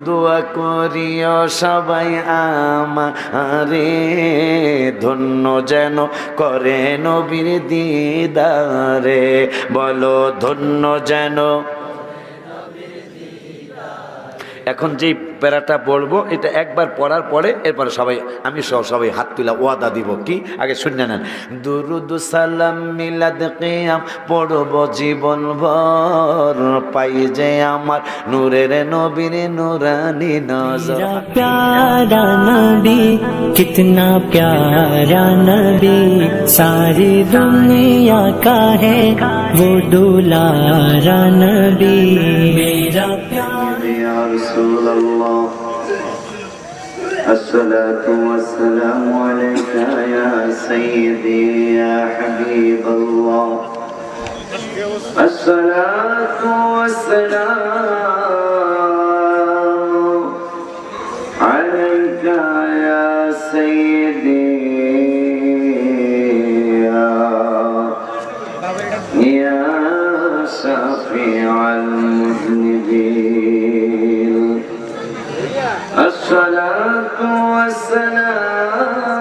দোয়া করিও সবাই আমারে, ধন্য যেন করে নবীর দিদারে। বলো ধন্য যেন। এখন যেই প্যারাটা পড়বো এটা একবার পড়ার পরে এরপরে সবাই আমি সবাই হাত তুলা ওয়াদা দিব। কি আগে শুনে নেন। দুরুদ সালাম মিলাদ কিয়াম পড়ব জীবন ভর, পাই যে আমার নূরের নবীর নূরানি নজর। प्यारा नबी कितना प्यारा नबी, सारी दुनिया का है वो दुलारा नबी। मेरा प्यारा या रसूल अल्लाह, अस्सलातु वस्सलामु अलैका या सय्यदी या हबीब अल्लाह, अस्सलातु वस्सलामु अलैका या सय्यदी या शफीअल मुज़निबीन। अस्सलातु वस्सलामु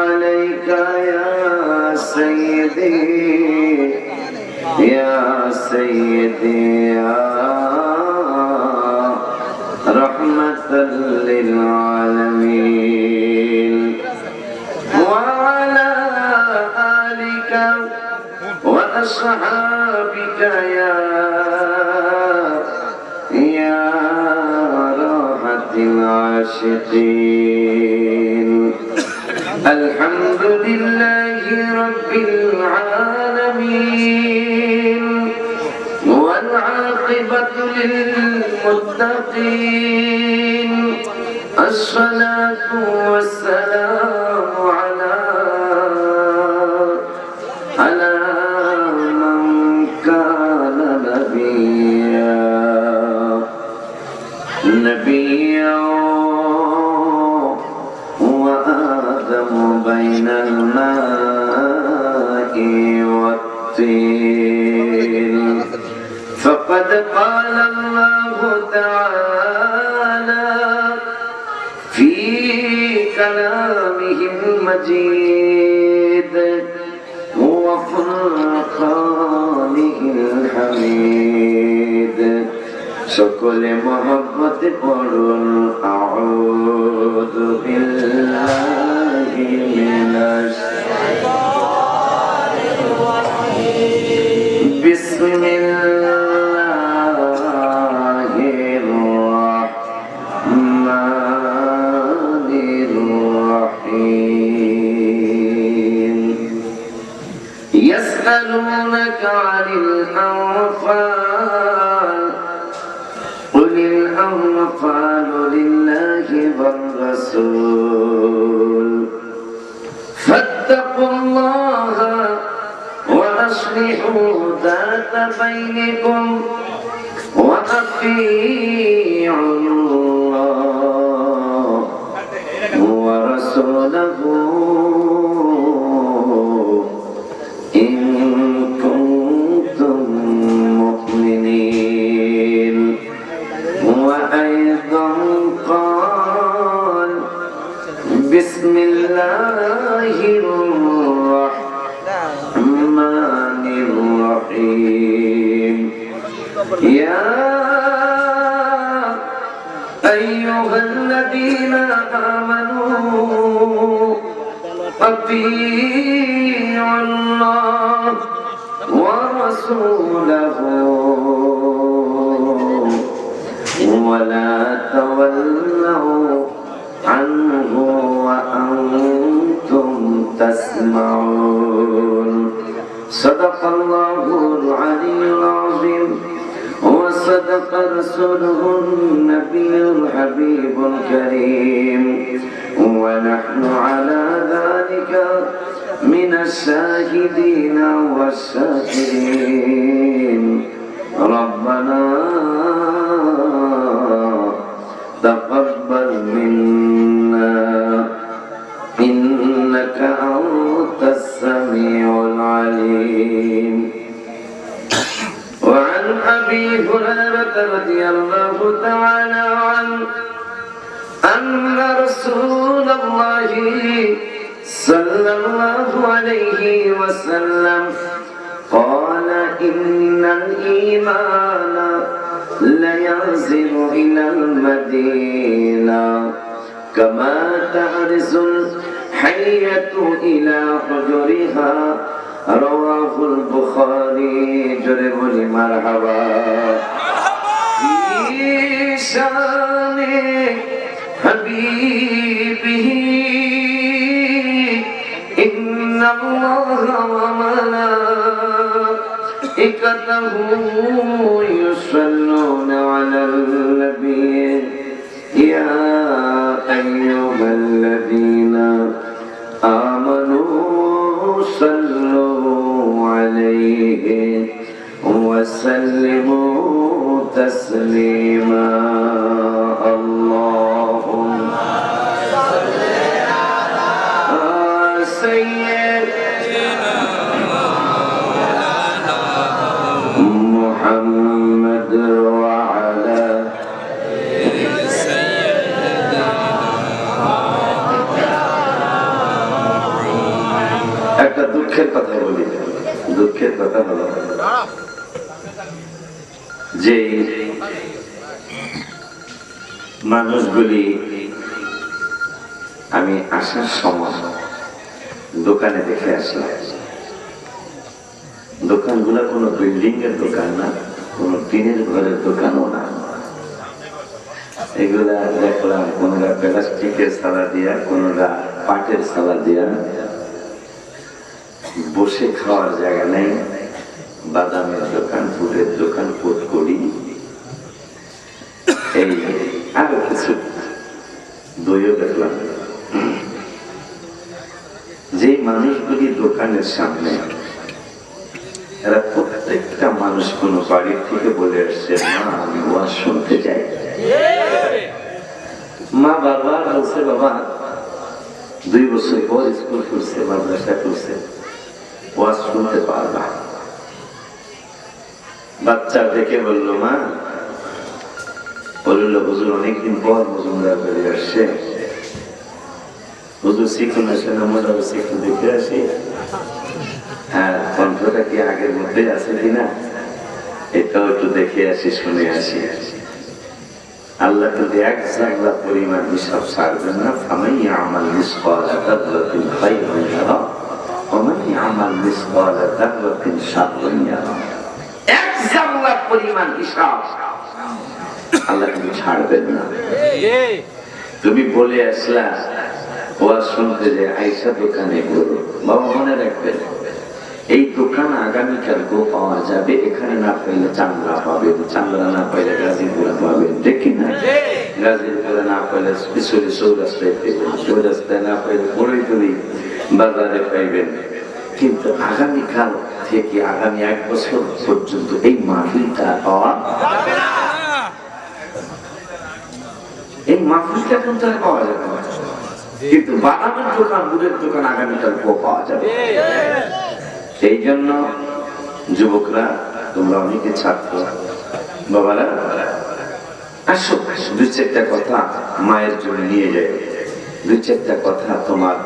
अलैका या सय्यदी या सय्यदी या रहमतल लिल आलमीन व अला आलिका व अस्हाबिका या राहतिल आशिकीन। अल्हम्दुलिल्लाहि रब्बिल आलमीन वल आक़िबतु लिल मुत्तक़ीन। अस्सलातु वस्सलामु अला मन काना नबिय्या व आदम बैनल माइ वत्तीन। फ़क़द क़ाल अल्लाहु तआला फ़ी कलामिहिल मजीद व फ़ुरक़ानिहिल हमीद। সকলে মহব্বতে পড়ুন আউযু বিল্লাহি মিনাশ শাইতানির রাজীম। বিসমিল্লাহির রাহমানির রাহিম। ইয়াসআলুনাকা আনিল আনফাল قل الأنفال لله والرسول فاتقوا الله وأصلحوا ذات بينكم وأطيعوا الله ورسوله إن كنتم مؤمنين। وأيضا قال بسم الله الرحمن الرحيم يا أيها الذين آمنوا أطيعوا الله ورسوله ولا تولوا عنه وأنتم تسمعون। صدق الله العلي العظيم وصدق رسوله النبي الحبيب الكريم ونحن على ذلك من الشاهدين والشاكرين। ربنا تقبل منا إنك أنت السميع العليم। وعن أبي هريرة رضي الله تعالى عنه أن رسول الله صلى الله عليه وسلم قال إن الإيمان لينزل إلى المدينة كما تعرز الحية إلى حجرها رواه البخاري جرب مرحبا في شان حبيبه إن الله وملائكته يصلون على النبي يا أيها الذين آمنوا صلوا عليه وسلموا تسليما اللهم صل على سيدنا محمد وعلى একটা দুঃখের কথা বলি দুঃখের কথা হলো যে মানুষগুলি আমি আসার সময় দোকানে দেখে আসলাম দোকানগুলো কোনো বিল্ডিং এর দোকান না কোনো টিনের ঘরের দোকানও না এগুলা দেখলাম কোনটা প্লাস্টিকের সালা দিয়া কোনটা পাটের সালা দিয়া বসে খাওয়ার জায়গা নেই বাদামের দোকান ফুলের দোকান কোটকড়ি এই আরো কিছু দইও দেখলাম যে মানুষগুলি দোকানের সামনে এরা প্রত্যেকটা মানুষ কোন বাড়ির থেকে বলে আসছে মা আমি ওয়াজ শুনতে চাই মা বারবার বলছে বাবা 2 বছর পর স্কুল করছে মাদ্রাসা করছে ওয়াজ শুনতে পারবা বাচ্চা দেখে বললো মা বললো হুজুর অনেকদিন পর মজুমদার বেরিয়ে আসছে হুজুর শিখুন আসেন আমরা শিখুন দেখে আসি হ্যাঁ কণ্ঠটা কি আগের মধ্যে আছে কিনা এটাও একটু দেখে আসি শুনে আসি আল্লাহ যদি এক জাগলা পরিমাণ হিসাব ছাড়বেন না ফামাই আমাল মিসকালা যাররাতিন খায়রান ইয়ারা ওয়া মান ইয়ামাল মিসকালা যাররাতিন শাররান ইয়ারা এক জাগলা পরিমাণ হিসাব আল্লাহ তুমি ছাড়বেন না তুমি বলে আসলা ওয়াজ শুনতে যে আয়েশা দোকানে বলো বাবা মনে রাখবেন এই দোকান আগামীকালকেও পাওয়া যাবে এখানে না পাইলে চাংলা পাবেন চাংলা না পাইলে গাজীপুরে পাবেন দেখি না গাজীপুরে না পাইলে পিছনে চৌরাস্তায় পাইবেন চৌরাস্তায় না পাইলে পড়ে বাজারে পাইবেন কিন্তু আগামীকাল থেকে আগামী 1 বছর পর্যন্ত এই মাহফিলটা পাওয়া যাবে না এই মাহফিলটা কিন্তু আর পাওয়া যাবে না কিন্তু বাদামের দোকান দুধের দোকান আগামীকাল পাওয়া যাবে সেই জন্য যুবকরা তোমরা অনেকে ছাত্র বাবারা আসো 2-4টা কথা মায়ের জন্য নিয়ে যাই 2-4টা কথা তোমার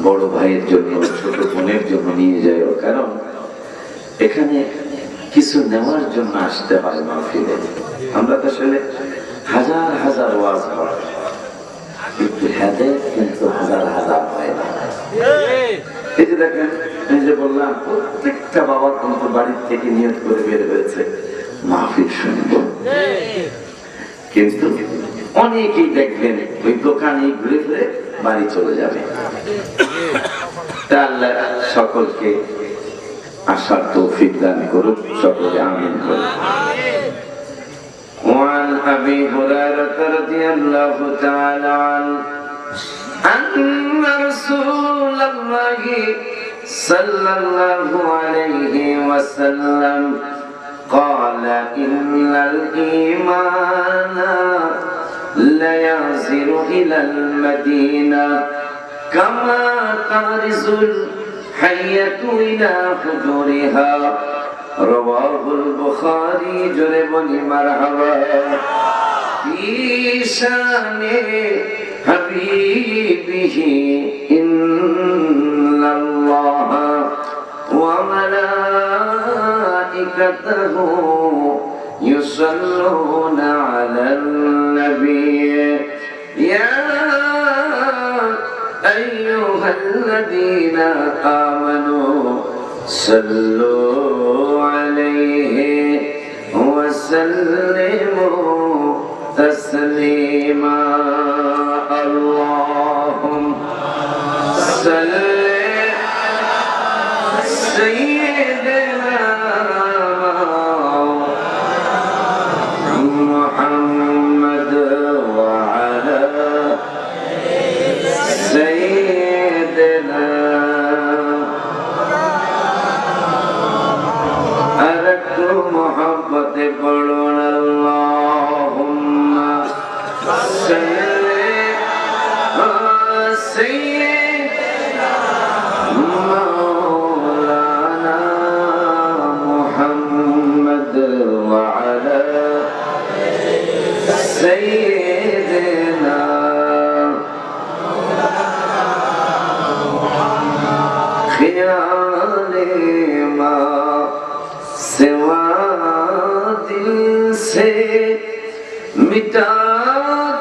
বড় ভাইয়ের জন্য ছোট বোনের জন্য নিয়ে যাও কারণ এখানে কিছু নেওয়ার জন্য আসতে হয় মাহফিলে আমরা তো আসলে হাজার হাজার ওয়াজ হয় কিন্তু হেদায়েত কিন্তু হাজার হাজার হয় না এই যে দেখেন এই যে বললাম প্রত্যেকটা বাবা কিন্তু বাড়ির থেকে নিয়ত করে বের হয়েছে মাহফিল শুনবো কিন্তু অনেকেই দেখবেন ওই দোকানে ঘুরে ফিরে বাড়ি চলে যাবে তা আল্লাহ সকলকে আসার তৌফিক দান করুক সকলে আমিন করুন وعن أبي هريرة رضي الله تعالى عنه أن رسول الله صلى الله عليه وسلم قال إن الإيمان لينزل إلى المدينة كما تعرز الحية إلى حجرها رواه البخاري جرب مرحبا في شان حبيبه إن الله وملائكته يصلون على النبي يا أيها الذين آمنوا صلوا عليه وسلموا تسليما اللهم صل سيدنا محمد وعلى سيدنا أردت محبة قولون اللهم صل سيدنا مولانا محمد وعلى سيدنا خيالي ما سوا दिल से मिटा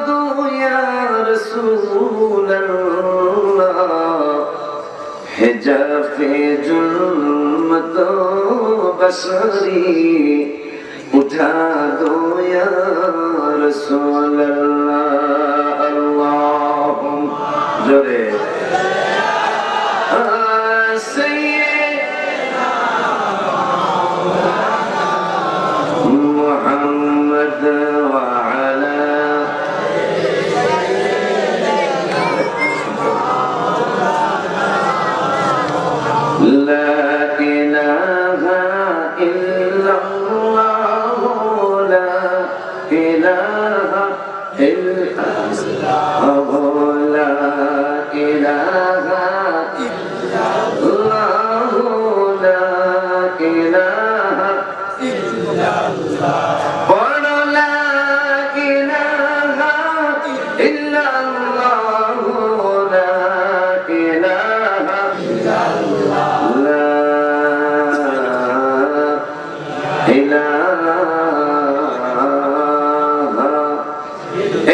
दो या रसूल अल्लाह हिजाबे जुल्मत बसरी उठा दो या रसूल अल्लाह अल्लाहुम जोरे محمد وعلى لا إله إلا الله لا إله إلا الله لا إله إلا الله لا إله إلا الله لا إله إلا الله لا إله إلا الله لا إله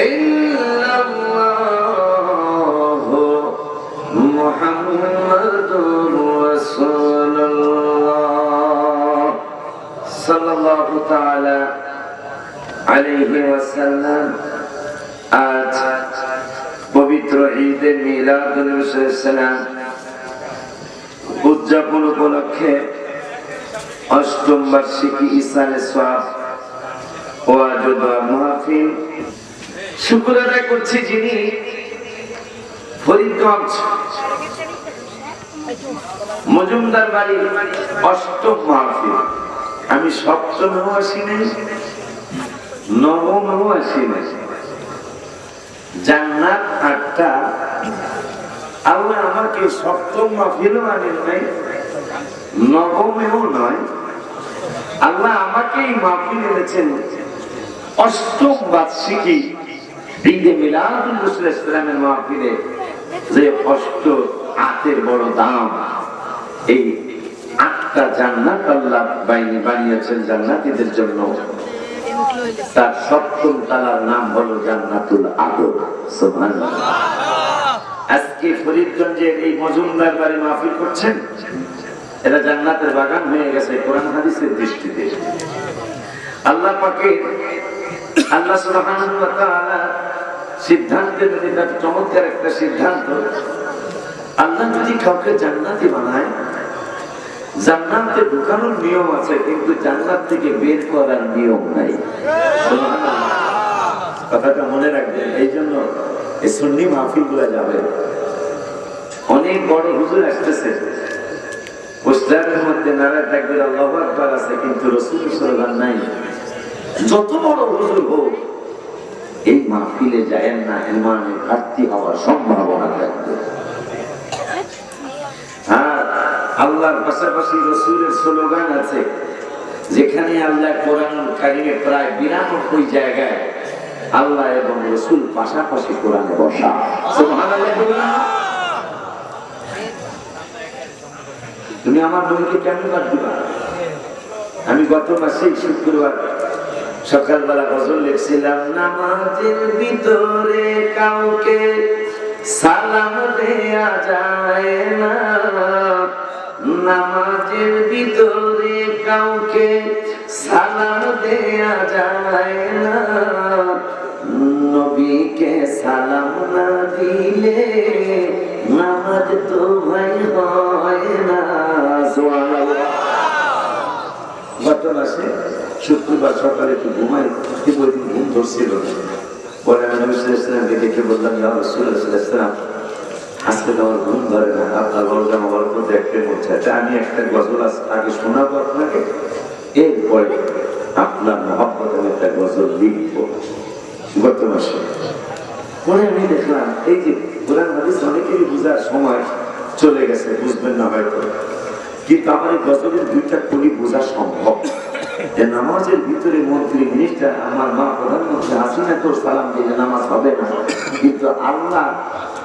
إلا الله محمد رسول الله صلى الله تعالى আলাইহি ওয়াসাল্লাম আজ পবিত্র ঈদে মিলাদুন নবী সাল্লাম উদযাপন উপলক্ষে অষ্টম বার্ষিকী ইসালে সওয়াব ওয়াজ ও দোয়া মাহফিল শুকর আদায় করছি যিনি ফরিদগঞ্জ মজুমদার বাড়ি অষ্টম মাহফিল আমি সপ্তমেও আসি নাই নবমেও আসি নাই জান্নাত 8টা আল্লাহ আমাকে সপ্তম মাহফিলও আনেন নাই নবমেও নয় আল্লাহ আমাকে এই মাহফিল এনেছেন অষ্টম বার্ষিকী ঈদে মিলাদুন নবী সাল্লামের মাহফিলে যে অষ্ট আটের বড় দাম এই 8টা জান্নাত আল্লাহ বানিয়েছেন জান্নাতীদের জন্য তার সপ্তম তালার নাম হলো জান্নাতুল আদম সুবহানাল্লাহ আজকে ফরিদগঞ্জের এই মজুমদার বাড়ি মাহফিল করছেন এটা জান্নাতের বাগান হয়ে গেছে কোরআন হাদিসের দৃষ্টিতে আল্লাহ পাকের আল্লাহ সুবহানাহু ওয়া তাআলা সিদ্ধান্তের মধ্যে চমৎকার একটা সিদ্ধান্ত আল্লাহ যদি কাউকে জান্নাতি বানায় জান্নাতে ঢোকানোর নিয়ম আছে কিন্তু জান্নাত থেকে বের করার নিয়ম নাই কথাটা মনে রাখবেন এই জন্য এই সুন্নি মাহফিল গুলা যাবে অনেক বড় হুজুর আসতেছে পোস্টারের মধ্যে নারায় তাকবীর আল্লাহু আকবার আছে কিন্তু রাসূলের স্লোগান নাই যত বড় হুজুর হোক এই মাহফিলে যায় না ইমানে ঘাটতি হওয়ার সম্ভাবনা থাকবে আল্লাহর পাশাপাশি রাসূলের স্লোগান আছে যেখানে আল্লাহ কোরআনুল কারীমে প্রায় 92 জায়গায় আল্লাহ এবং রাসূল পাশাপাশি কোরআনে বসা। সুবহানাল্লাহ বলুন। তুমি আমার নবীকে কেমন বাদ দিবা? আমি গত মাসে শুক্রবার সকালবেলা গজল লিখছিলাম, নামাজের ভিতরে কাউকে সালাম দেয়া যায় না, নামাজের ভিতরে কাউকে সালাম দেয়া যায় না, নবীকে সালাম না দিলে নামাজ তো ভাই হয় না। গত মাসে শুক্রবার সকালে একটু ঘুমাই, কিন্তু ওই দিন ঘুম ধরছিল না। পরে আমি নবী সাল্লাল্লাহু আলাইহি ওয়াসাল্লামকে দেখে বললাম, ইয়া রাসূলুল্লাহ সাল্লাল্লাহু আলাইহি ওয়াসাল্লাম, আজকে তো আমার ঘুম ধরে না, আপনার গজল আমার উপর দেখতে পড়ছে। আমি একটা গজল আগে শোনাবো আপনাকে, এরপরে আপনার মহব্বত আমি একটা গজল লিখবো। গত মাসে পরে আমি দেখলাম এই যে কোরআন হাদিস অনেকেরই বোঝার সময় চলে গেছে, বুঝবেন না হয়তো, কিন্তু আমার এই গজলের দুইটা কলি বোঝা সম্ভব। নামাজের ভিতরে মন্ত্রী মিনিস্টার, আমার মা প্রধানমন্ত্রী হাসিনা তোর সালাম দিলে নামাজ হবে না, কিন্তু আল্লাহ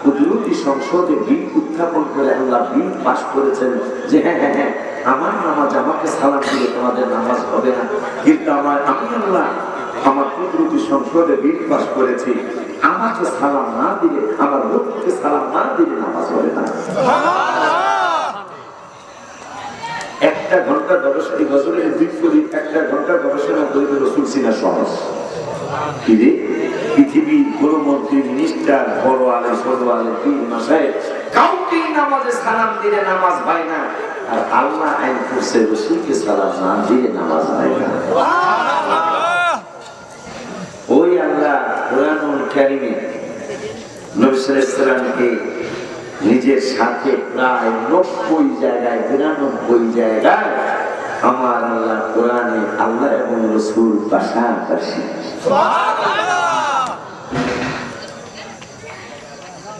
প্রতিরোধী সংসদে বিল উত্থাপন করে আল্লাহ বিল পাস করেছেন যে হ্যাঁ হ্যাঁ হ্যাঁ আমার নামাজ আমাকে সালাম দিলে তোমাদের নামাজ হবে না, কিন্তু আমি আল্লাহ আমার প্রতিরোধী সংসদে বিল পাস করেছি, আমাকে সালাম না দিলে, আমার লোককে সালাম না দিলে নামাজ হবে না। একটা ঘন্টা গবেষণা, এই গজলের দিক করি, একটা ঘন্টা গবেষণা করি রাসূল চিনা সহজ। পৃথিবীর কোন মন্ত্রী মিনিস্টার, বড় আলেম, ছোট আলেম, পীর মাশায়েখ কাউকে নামাজে সালাম দিলে নামাজ হয় না, আর আল্লাহ আইন করছে রাসূলকে সালাম না দিলে নামাজ হয় না। ওই আল্লাহ কোরআনুল কারীমে নবী সাল্লাল্লাহু আলাইহি ওয়াসাল্লামকে নিজের সাথে প্রায় ৯০ জায়গায়, ৯২ জায়গায় আমার আল্লাহ কোরআনে আল্লাহ এবং রাসূল পাশাপাশি।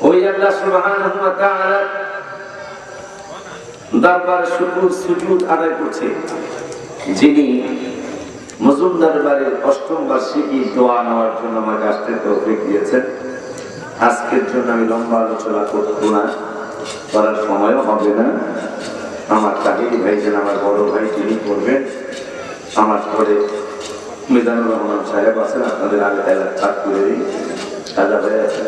ওই আল্লাহ সুবহানাহু ওয়া তাআলা দরবারে শুকর সুজুদ আদায় করছে, যিনি মজুমদার বাড়ির ৮ম বার্ষিকী দোয়া নেওয়ার জন্য আমাকে আসতে তৌফিক দিয়েছেন। আজকের জন্য আমি লম্বা আলোচনা করবো না, করার সময়ও হবে না। আমার তাহিরি ভাই, যেন আমার বড় ভাই, তিনি করবেন। আমার পরে মিজানুর রহমান সাহেব আছেন, আপনাদের আগে চাপ করে দিই, সাজা ভাই আছেন,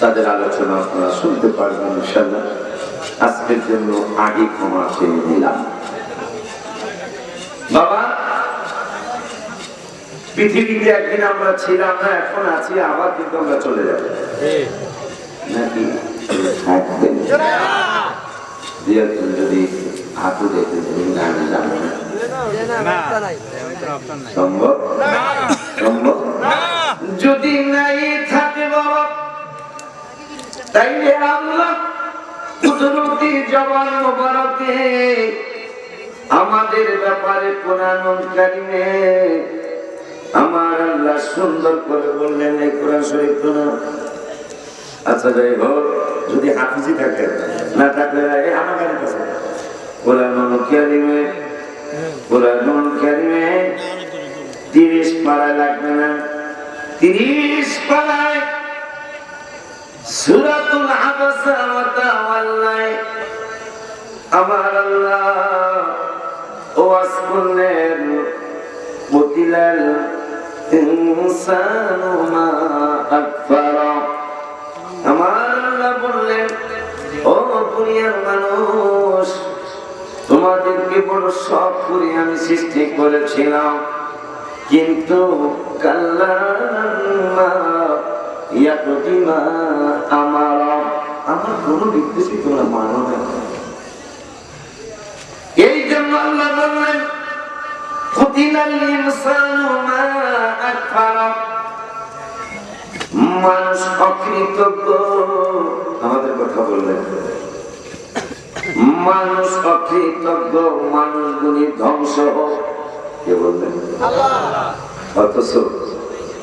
তাদের আলোচনা আপনারা শুনতে পারবেন ইনশাআল্লাহ। আজকের জন্য আগে ক্ষমা চেয়ে নিলাম। বাবা, পৃথিবীতে একদিন আমরা ছিলাম না, এখন আছি, আবার কিন্তু আমরা চলে যাব নাকি থাকবেন? যদি হাতু দেখতে আমি যাবো না, সম্ভব সম্ভব যদি নাই থাকে বাবা, তাইলে আল্লাহ কুদরতি জবান মোবারকে আমাদের ব্যাপারে কোরআনুল কারীমে আমার আল্লাহ সুন্দর করে বললেন, এই কোরআন শরীফ তো না। আচ্ছা যাই হোক, যদি হাফিজি থাকে, না থাকলে আমার গাড়ি কাছে কোরআনুল কারীমে, কোরআনুল কারীমে ৩০ পারা লাগবে না, ৩০ পারায় সূরাতুল আবাসা ওয়া তাওয়াল্লা আমার আল্লাহ ওয়াজ করলেন, মুতিলাল ইনসানু মা আকফারা। আমার আল্লাহ বললেন, ও দুনিয়ার মানুষ, তোমাদেরকে বড় শখ করে আমি সৃষ্টি করেছিলাম, কিন্তু কাল্লা লাম্মা ইয়াকদিমা আমারা, আমার কোনো নির্দেশই তোমরা মানো না। এই জন্য আল্লাহ বললেন, কুতিলাল ইনসানু মা আকফারা, মানুষ অকৃতজ্ঞ। আমাদের কথা বললেন, মানুষ অকৃতজ্ঞ, মানুষ গুণী ধ্বংস হোক। কে বললেন? আল্লাহ। অথচ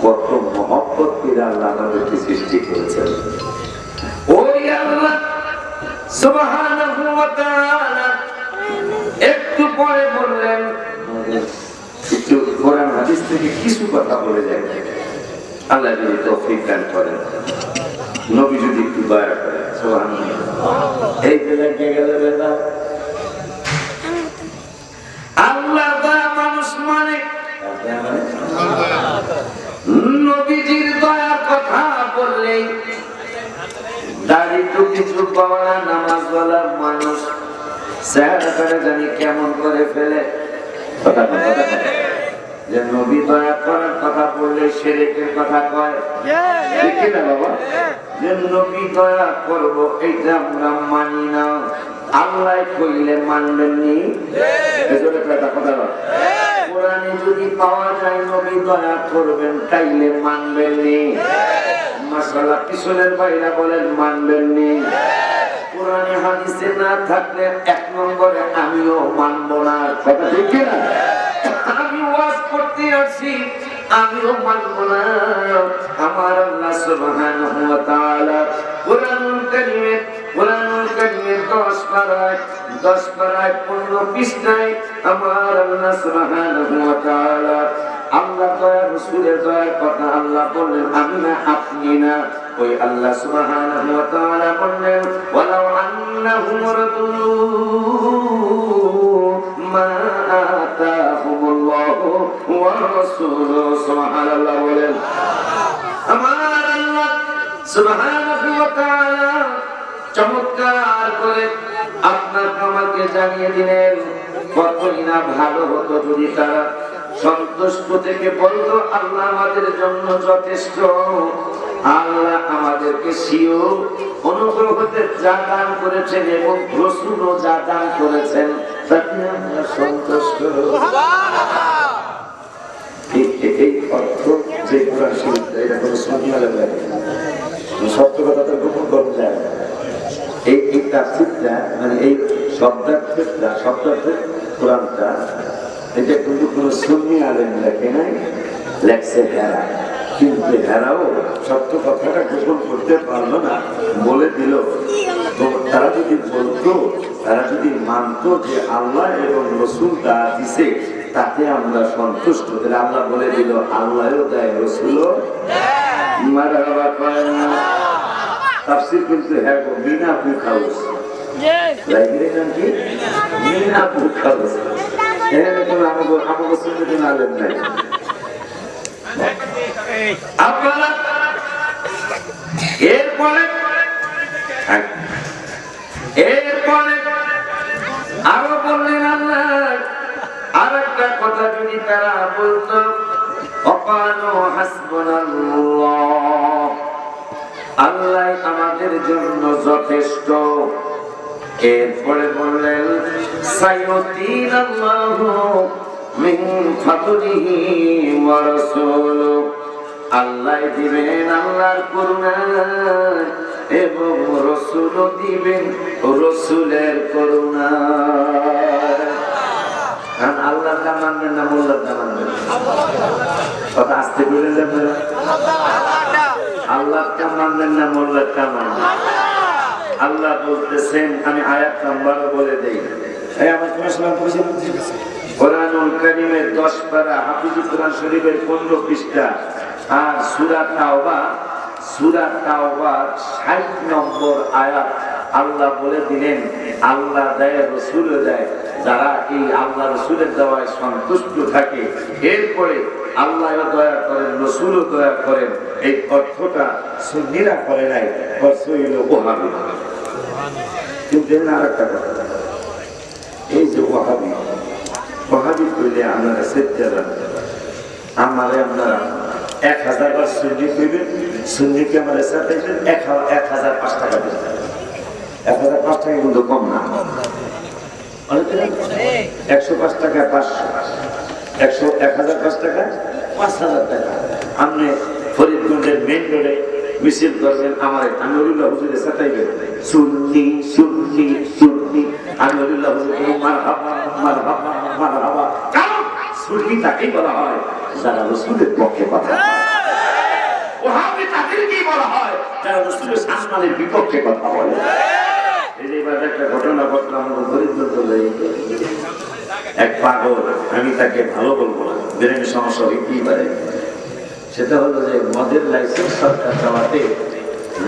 কত মহব্বত করে আল্লাহ আমাদেরকে সৃষ্টি করেছেন। ওই আল্লাহ সুবহানাহু ওয়া তাআলা একটু পরে বললেন, একটু কোরআন হাদিস থেকে কিছু কথা বলে যায়। আল্লাহ যদি তৌফিক দান করেন, নবী যদি একটু দয়া করেন, সুবহানাল্লাহ, এই বেলায় গেলে বেলা আল্লাহ দয়া মানুষ মানে নবীজির দয়ার কথা বললেই দাড়ি টুপি চুপওয়ালা নামাজওয়ালা মানুষ চেহারা করে জানি কেমন করে ফেলে। যে নবী দয়া করার কথা বললে শিরকের কথা কয়, ঠিক না বাবা? যে নবী দয়া করবো এইটা আমরা মানি না, আল্লাহ কইলে মানবেন নি? কোরআনে যদি পাওয়া যায় নবী দয়া করবেন তাইলে মানবেন নি? মাশাআল্লাহ, পিছনের ভাইরা বলেন মানবেন নি? কোরআনে হাদিসে না থাকলে এক নম্বরে আমিও মানব না, কথা ঠিক না? আমি ওয়াজ করতে আসি, আমিও মানব না। আমার আল্লাহ সুবহানাহু ওয়া তাআলা কোরআনুল কারীমে 10 পারায় 15 পৃষ্ঠায় আমার আল্লাহ সুবহানাহু ওয়া তাআলা আল্লাহ দয়া রাসূলের দয়ার কথা আল্লাহ বললেন, আমি না আপনি না। ওই আল্লাহ সুবহানাহু ওয়া তাআলা বললেন, ওয়ালাউ আন্নাহুম রাদু মা আতাহুমুল্লাহু ওয়া রাসূলুহু, সুবহানাল্লাহ বলেন। আমার আল্লাহ সুবহানাহু ওয়া তাআলা চমৎকার করে আপনার আমাকে জানিয়ে দিলেন, কতই না ভালো হতো যদি তারা সন্তুষ্ট থেকে বলতো আল্লাহ আমাদের জন্য যথেষ্ট, আল্লাহ আমাদেরকে সিও অনুগ্রহতে যা দান করেছেন এবং রাসূলও যা দান করেছেন তাতে আমরা সন্তুষ্ট। এই অর্থ যে কোরআন শরীফ এটা কোনো সুন্নাহ লাগে, সত্য কথা তো গোপন করা যায় না। এই তাফসীরটা মানে এই শব্দার্থের কোরআনটা এটা কিন্তু কোনো সুন্নি আলেম লেখে নাই, লেখছে হেরা। কিন্তু হেরাও সত্য কথাটা গোপন করতে পারলো না, বলে দিল। তো তারা যদি বলতো, তারা যদি মানতো যে আল্লাহ এবং রাসূল যা দিছে তাতে আমরা সন্তুষ্ট, তাহলে আল্লাহ বলে দিল আল্লাহও দেয় রাসূলও দেয়। মারহাবা করেন না। তাফসীর কিন্তু হ্যাঁ গো মিনা বুখাউস, লাইব্রেরি নাম কি? মিনা বুখাউস। এখানে কোনো আমাকে শুনতে আলেম নাই। আপনারা এরপরে আরো বললেন আল্লাহ আর একটা কথা যদি তারা বলতো, অকানু হাসবুনাল্লাহ, আল্লাহ আমাদের জন্য যথেষ্ট। এরপরে বললেন সাইয়ুতিনাল্লাহু মিন ফাদলিহি ওয়া রাসূলুহু, আল্লাহ দিবেন আল্লাহর করুণা এবং রাসূলও দিবেন রাসূলের করুণা। কারণ আল্লাহর নাম মানবেন না মোল্লার নাম মানবেন? কথা আস্তে বলে যাবেন। আল্লাহর নাম মানবেন না মোল্লার নাম মানবেন? আল্লাহ বলতেছেন, আমি আয়াত নাম্বার বলে দেই। এই আমার তোমার সালাম পরিচয় বুঝেছি। কোরআনুল কারীমের 10 পারা, হাফিজুল কোরআন শরীফের 15 পৃষ্ঠা, আর সূরা তাওবা 60 নম্বর আয়াত আল্লাহ বলে দিলেন আল্লাহ দেয় রাসূলও দেয়, যারা এই আল্লাহ রাসূলের দেওয়ায় সন্তুষ্ট থাকে এরপরে আল্লাহও দয়া করেন রাসূলও দয়া করেন। এই অর্থটা সুন্নিরা করে নাই, হইল ওহাবি। কিন্তু আরেকটা কথা, এই যে ওহাবি কইলে আপনারা সেটা আমারে আপনারা 1000 বার সুন্নি কইবেন, সুন্নিকে আমার সাথে 1005 টাকা দেবেন। 1005 টাকা কিন্তু কম না, 105 টাকা 500, 1005 টাকা 5000 টাকা। আপনি ফরিদগঞ্জের মেইন রোডে মিছিল করবেন, আমার আমিরুল্লাহ হুজুরের সাথাইবেন সুন্নি সুন্নি সুন্নি, আমিরুল্লাহ হুজুর মারহাবা মারহাবা মারহাবা। কারণ সুন্নি তাকেই বলা হয় যারা রাসূলের পক্ষে কথা বলে, ওহাবি তাদেরকেই বলা হয় যারা রাসূলের সম্মানের বিপক্ষে কথা বলে। এই যে এবার একটা ঘটনা ঘটলাম ফরিদগঞ্জে, এক পাগল, আমি তাকে ভালো বলবো না, ব্রেনের সমস্যা হইতেই পারে, সেটা হলো যে মদের লাইসেন্স সরকার দেওয়াতে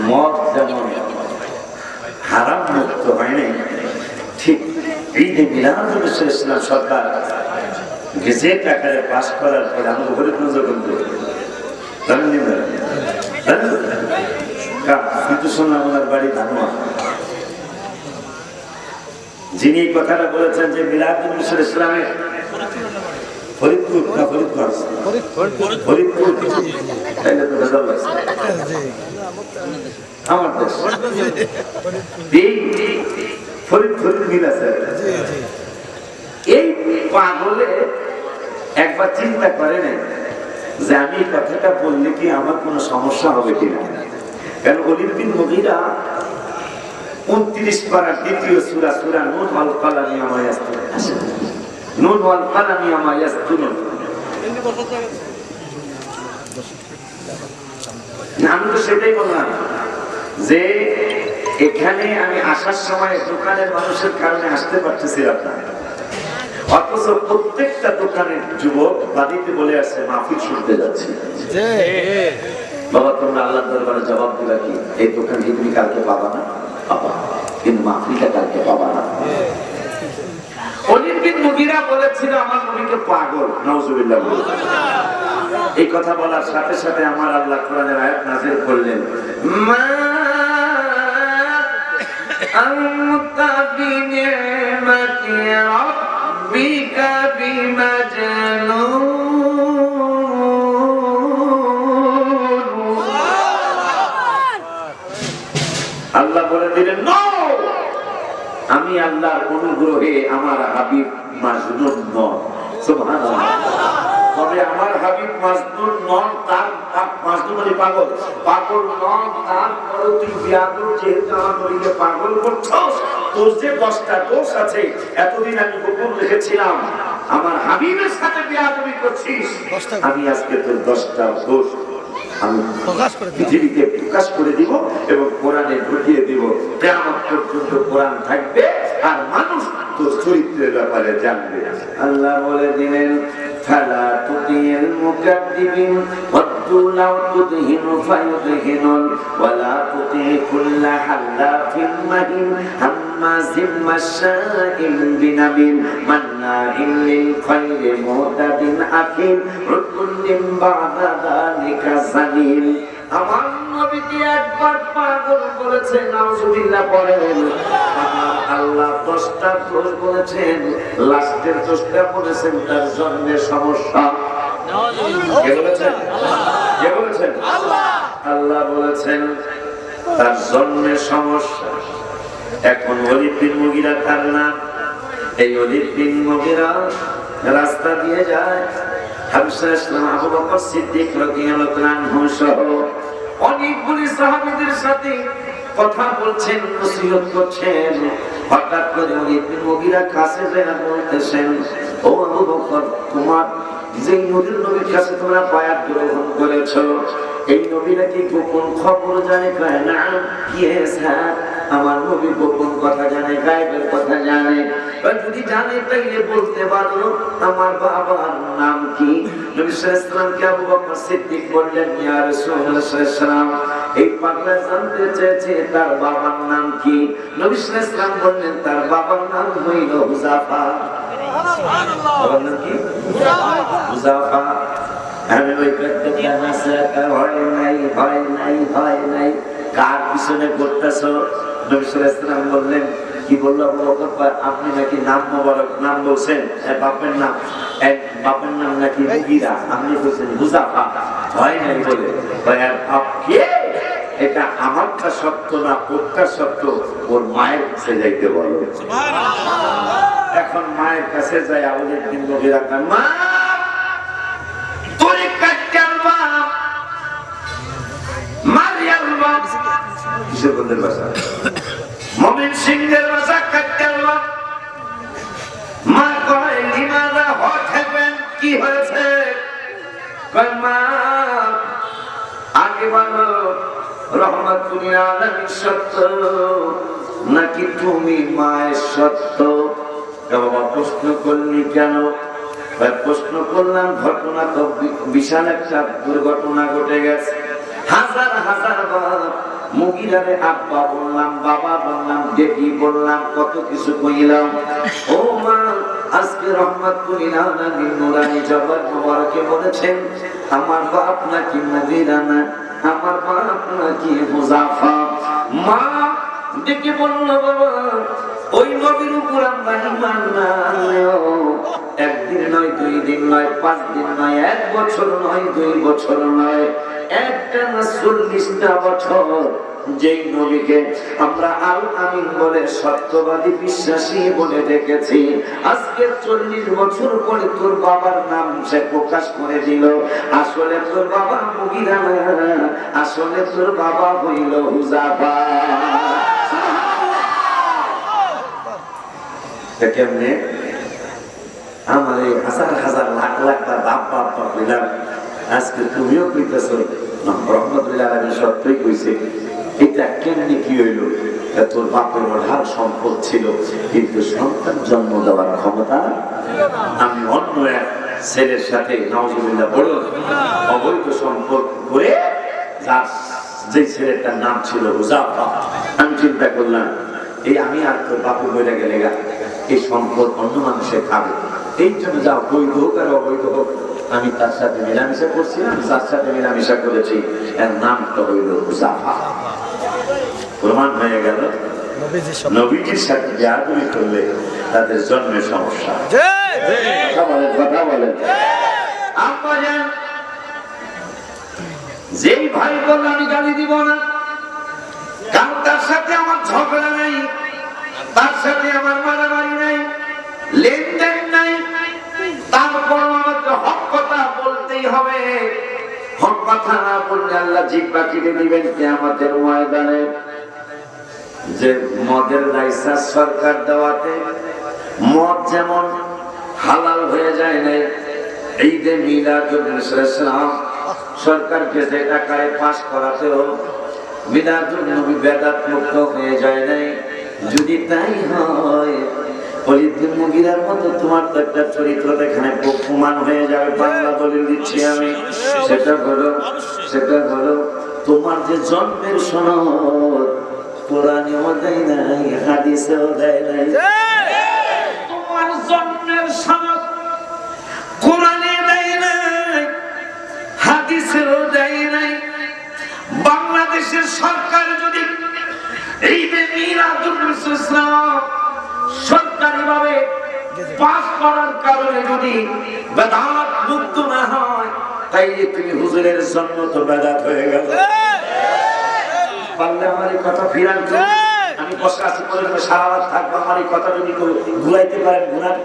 মদ যেমন হারাম মুক্ত হয়নি, ঠিক ঈদে মিলাদুল ইসলাম সরকার গেজেট আকারে পাস করার পরে আমাদের হরিগঞ্জ কিন্তু কিন্তু শুনলাম ওনার বাড়ি ধানুয়া, যিনি এই কথাটা বলেছেন যে মিলাদুল ইসলামের ফরিদপুর না ফরিদগঞ্জ, ফরিদপুর তাইলে তো ভেজাল লাগছে আমার দেশ, এই ফরিদপুর মিল আছে। এই পাগলে একবার চিন্তা করে না যে আমি এই কথাটা বললে কি আমার কোনো সমস্যা হবে কিনা, কারণ ওলীদ বিন মুগীরা 29 পারার দ্বিতীয় সূরা সূরা নূন ওয়াল কালামি ওয়া মা ইয়াসতুরুন, নূন ওয়াল কালামি ওয়া মা ইয়াসতুরুন। আমি তো সেটাই বললাম যে এখানে আমি আসার সময় দোকানের মানুষের কারণে আসতে পারতেছিলাম না, অথচ প্রত্যেকটা দোকানের যুবক বাড়িতে বলে আসছে মাহফিল শুনতে যাচ্ছি। বাবা তোমরা আল্লাহর দরবারে জবাব দিবা কি, এই দোকান কি তুমি কালকে পাবা না? পাবা, কিন্তু মাহফিলটা কালকে পাবা না। ওলীদ বিন মুগীরা বলেছিল আমার নবীকে পাগল, নাউজুবিল্লাহ বলে। এই কথা বলার সাথে সাথে আমার আল্লাহ কোরআনের আয়াত নাযিল করলেন, মা আনতা বিনিমাতি রাব্বিকা বিমাজনুন। আল্লাহ বলে দিলেন নো, আমি আল্লাহর অনুগ্রহে আমার হাবিব মাজনুন নন। সুবহানাল্লাহ। তবে আমার হাবিব মাজনুন নন, তার মাজনুন মানে পাগল, পাগল নন, তারপরে তুই বিয়াদব যেহেতু আমার নবীকে পাগল করছস, তোর যে 10টা দোষ আছে এতদিন আমি গোপন রেখেছিলাম, আমার হাবিবের সাথে বিয়াদবি করছিস, আমি আজকে তোর 10টা দোষ আমি পৃথিবীতে প্রকাশ করে দিব এবং কোরআনে ঢুকিয়ে দিব। কিয়ামত পর্যন্ত কোরআন থাকবে আর মানুষ তোর চরিত্রের ব্যাপারে জানবে। আল্লাহ বলে দিলেন, ফালা তুতিল মুকাদ্দিবিন ওয়াদু লাউ তুদহিনু ফায়ুদহিনুন ওয়ালা তুতি কুল্লা হাল্লাফিন মাহিন হাম্মাজিম মাশাইন বিনামিন মান্নাইন লিল খায়রি মুতাদিন আফিন উতুল্লিম বাদা যালিকা জানিল। আমার নবীকে একবার পাগল বলেছেন, নাউজুবিল্লাহ পড়েন। আমার আল্লাহ 10টা দোষ বলেছেন, লাস্টের 10টা বলেছেন তার জন্মের সমস্যা। কে বলেছেন? কে বলেছেন? আল্লাহ বলেছেন তার জন্মের সমস্যা। এখন ওলীদ বিন মুগীরা তার নাম। এই ওলীদ বিন মুগীরা রাস্তা দিয়ে যায়, আবু বকর সিদ্দিক রাদিয়াল্লাহু আনহু সহ অনেকগুলি সাহাবীদের সাথে কথা বলছেন, নসিহত করছেন। হঠাৎ করে ওলীদ বিন মুগীরা কাছে যায় বলতেছেন, ও আবু বকর, তোমার যে নবীর কাছে তোমরা বায়াত গ্রহণ করেছো, এই নবী নাকি গোপন খবর জানে? কয় না, ইয়েস, হ্যাঁ, আমার নবী গোপন কথা জানে, গায়েবের কথা জানে। যদি জানে তাইলে বলতে পারো আমার বাবার নাম কি? নবী সাল্লাল্লাহু আলাইহি ওয়াসাল্লামকে আবু বকর সিদ্দিক বললেন, ইয়া রাসূলুল্লাহ সাল্লাল্লাহু আলাইহি ওয়াসাল্লাম, এই পাগলা জানতে চেয়েছে তার বাবার নাম কি? নবী সাল্লাল্লাহু আলাইহি ওয়াসাল্লাম বললেন, তার বাবার নাম হইল হুযাফা। সুবহানাল্লাহ। বাবার নাম কি? হুযাফা। আমি ওই প্রত্যেকটা নাসিহত হয় নাই, হয় নাই, হয় নাই, কার পিছনে করতেছো? নবী সাল্লাল্লাহু আলাইহি ওয়াসাল্লাম বললেন, কি বললো আবু বকর, আপনি নাকি নাম মোবারক নাম বলছেন, বাপের নাম, এক বাপের নাম নাকি মুগীরা, আপনি বলছেন হুযাফা, হয় নাই বলে। এটা আমারটা সত্য না ওরটা সত্য, ওর মায়ের কাছে যাইতে বলো। এখন মায়ের কাছে যায় ওলীদ বিন মুগীরা, মা তোরে কাটকালবা মারিয়ালবা, কিসের বন্ধের ভাষা? মুমিন সিংহের ভাষা কাটকালবা। মা কয়, লিমাযা হোয়াট হ্যাপেন্ড, কি হয়েছে? কয়, মা আগে বলো রহমাতুল আলামিন সত্য নাকি তুমি মায়ের সত্য? বাবা প্রশ্ন করলি কেন? প্রশ্ন করলাম, ঘটনা তো বিশাল একটা দুর্ঘটনা ঘটে গেছে। হাজার হাজার বার মুগিরারে আব্বা বললাম, বাবা বললাম, ডেডি বললাম, কত কিছু কইলাম। ও মা, আজকে রহমাতুল্লিল আলামিন নুরানি জবান মোবারকে বলেছেন, আমার বাপ নাকি মুগিরা না, আমার বাপ নাকি হুযাফা। মা ডেকে বলল, বাবা ওই নবীর উপর আমরা ঈমান না আনলেও একদিন নয়, 2 দিন নয়, 5 দিন নয়, 1 বছর নয়, 2 বছর নয়, একটা না 40টা বছর যেই নবীকে আমরা আল আমিন বলে সত্যবাদী বিশ্বাসী বলে ডেকেছি, আজকে 40 বছর পরে তোর বাবার নাম সে প্রকাশ করে দিল। আসলে তোর বাবা মুগিরা না, আসলে তোর বাবা হইল হুযাফা। কেমনে আমার এই হাজার হাজার লাখ লাখ বাপ বাপ বললাম, আজকে তুমিও কইতেছো রহমতুল্লাহ আলামিন সত্যই কইছে। এটা কেমনি কি হইল? তোর বাপের অঢাল সম্পদ ছিল, কিন্তু সন্তান জন্ম দেওয়ার ক্ষমতা আমি অন্য এক ছেলের সাথে নাউজুবিল্লাহ বড় অবৈধ সম্পর্ক করে, যার যে ছেলেটার নাম ছিল হুযাফা। আমি চিন্তা করলাম, এই আমি আর তোর বাপে বইটা গেলে গা এই সম্পদ অন্য মানুষের খাবে, এই জন্য যা বৈধ হোক আর অবৈধ হোক আমি তার সাথে মিলামিশা করছিলাম। যার সাথে মিলামিশা করেছি এর নামটা হইল হুযাফা। প্রমাণ হয়ে গেল নবীজির সাথে বেয়াদবি করলে তাদের জন্মের সমস্যা। কথা বলেন। যেই ভাই বলল আমি গালি দিব না, কারণ তার সাথে আমার ঝগড়া নাই, তার সাথে আমার মারামারি নাই, লেনদেন নাই, তারপর আমাকে হক কথা বলতেই হবে। হক কথা না বললে আল্লাহ জিহ্বা কেটে দিবেন কিয়ামতের ময়দানে। যে মদের লাইসেন্স সরকার দেওয়াতে মদ যেমন হালাল হয়ে যায় নাই, ঈদে মিলাদুন নবী সরকারকে যে টাকায় পাস করাতেও মিলাদুন নবী বেদাত মুক্ত হয়ে যায় নাই। যদি তাই হয়, ওলিদুল মুগিরার মতো তোমার তো একটা চরিত্র এখানে প্রমাণ হয়ে যাবে। বাংলা দলিল দিচ্ছি আমি, সেটা হলো তোমার যে জন্মের সনদ কোরআনেও দেয় নাই, হাদিসেও দেয় নাই। তোমার জন্মের সনদ কোরআনে দেয় নাই, হাদিসেও দেয় নাই। বাংলাদেশের সরকার যদি এই যে মিলাদুন নবী সরকারিভাবে পাস করার কারণে যদি বেদাত মুক্ত না হয়, তাইলে তুমি হুজুরের জন্ম তো বেদাত হয়ে গেল। পারলে আমার এই কথা ফিরান, আমি বসে আছি পর্যন্ত সারা রাত থাকবো। আমার এই কথা যদি ঘুরাইতে পারেন ঘুরান,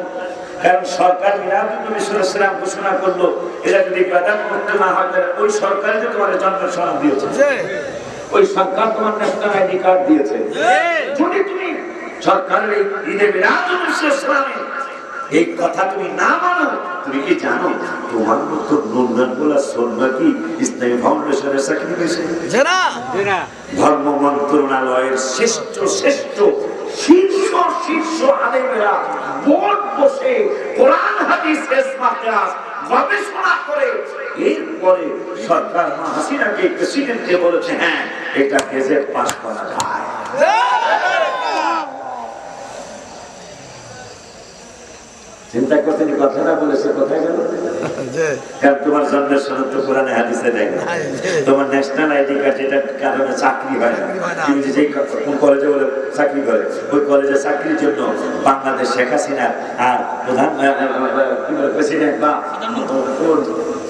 কারণ সরকার মিলাদুন নবী সাল্লাল্লাহু আলাইহি ওয়াসাল্লাম ঘোষণা করলো, এরা যদি বেদাত মুক্ত না হয়, ওই সরকার যে তোমার জন্মের সনদ দিয়েছে, ওই সরকার তোমার ন্যাশনাল আইডি কার্ড দিয়েছে, যদি তুমি সরকারের এই ঈদে মিলাদুন নবী সাল্লাল্লাহু আলাইহি ওয়াসাল্লাম এই কথা তুমি না মানো, তুমি কি জানো তোমার মতো নুনগুলা সন্ন্যাসী ইসলামী ফাউন্ডেশনের চাকরি পেয়েছে? ধর্ম মন্ত্রণালয়ের শ্রেষ্ঠ শ্রেষ্ঠ শীর্ষ শীর্ষ আলেমেরা বোর্ড বসে কোরআন হাদিস ইসমাতিয়াস গবেষণা করে এরপরে সরকার হাসিনাকে প্রেসিডেন্টকে বলেছে, হ্যাঁ এটা গেজেট পাস করা যায়। চিন্তা করছেন কথাটা বলেছে কোথায় গেল? কারণ তোমার জন্মের সনদ তো কোরআনে হাদিসে দেয় না। তোমার ন্যাশনাল আইডি কার্ড যেটার কারণে চাকরি হয় না, তুমি যে কলেজে বলে চাকরি করে, ওই কলেজে চাকরির জন্য বাংলাদেশ শেখ হাসিনা আর প্রধান প্রেসিডেন্ট বা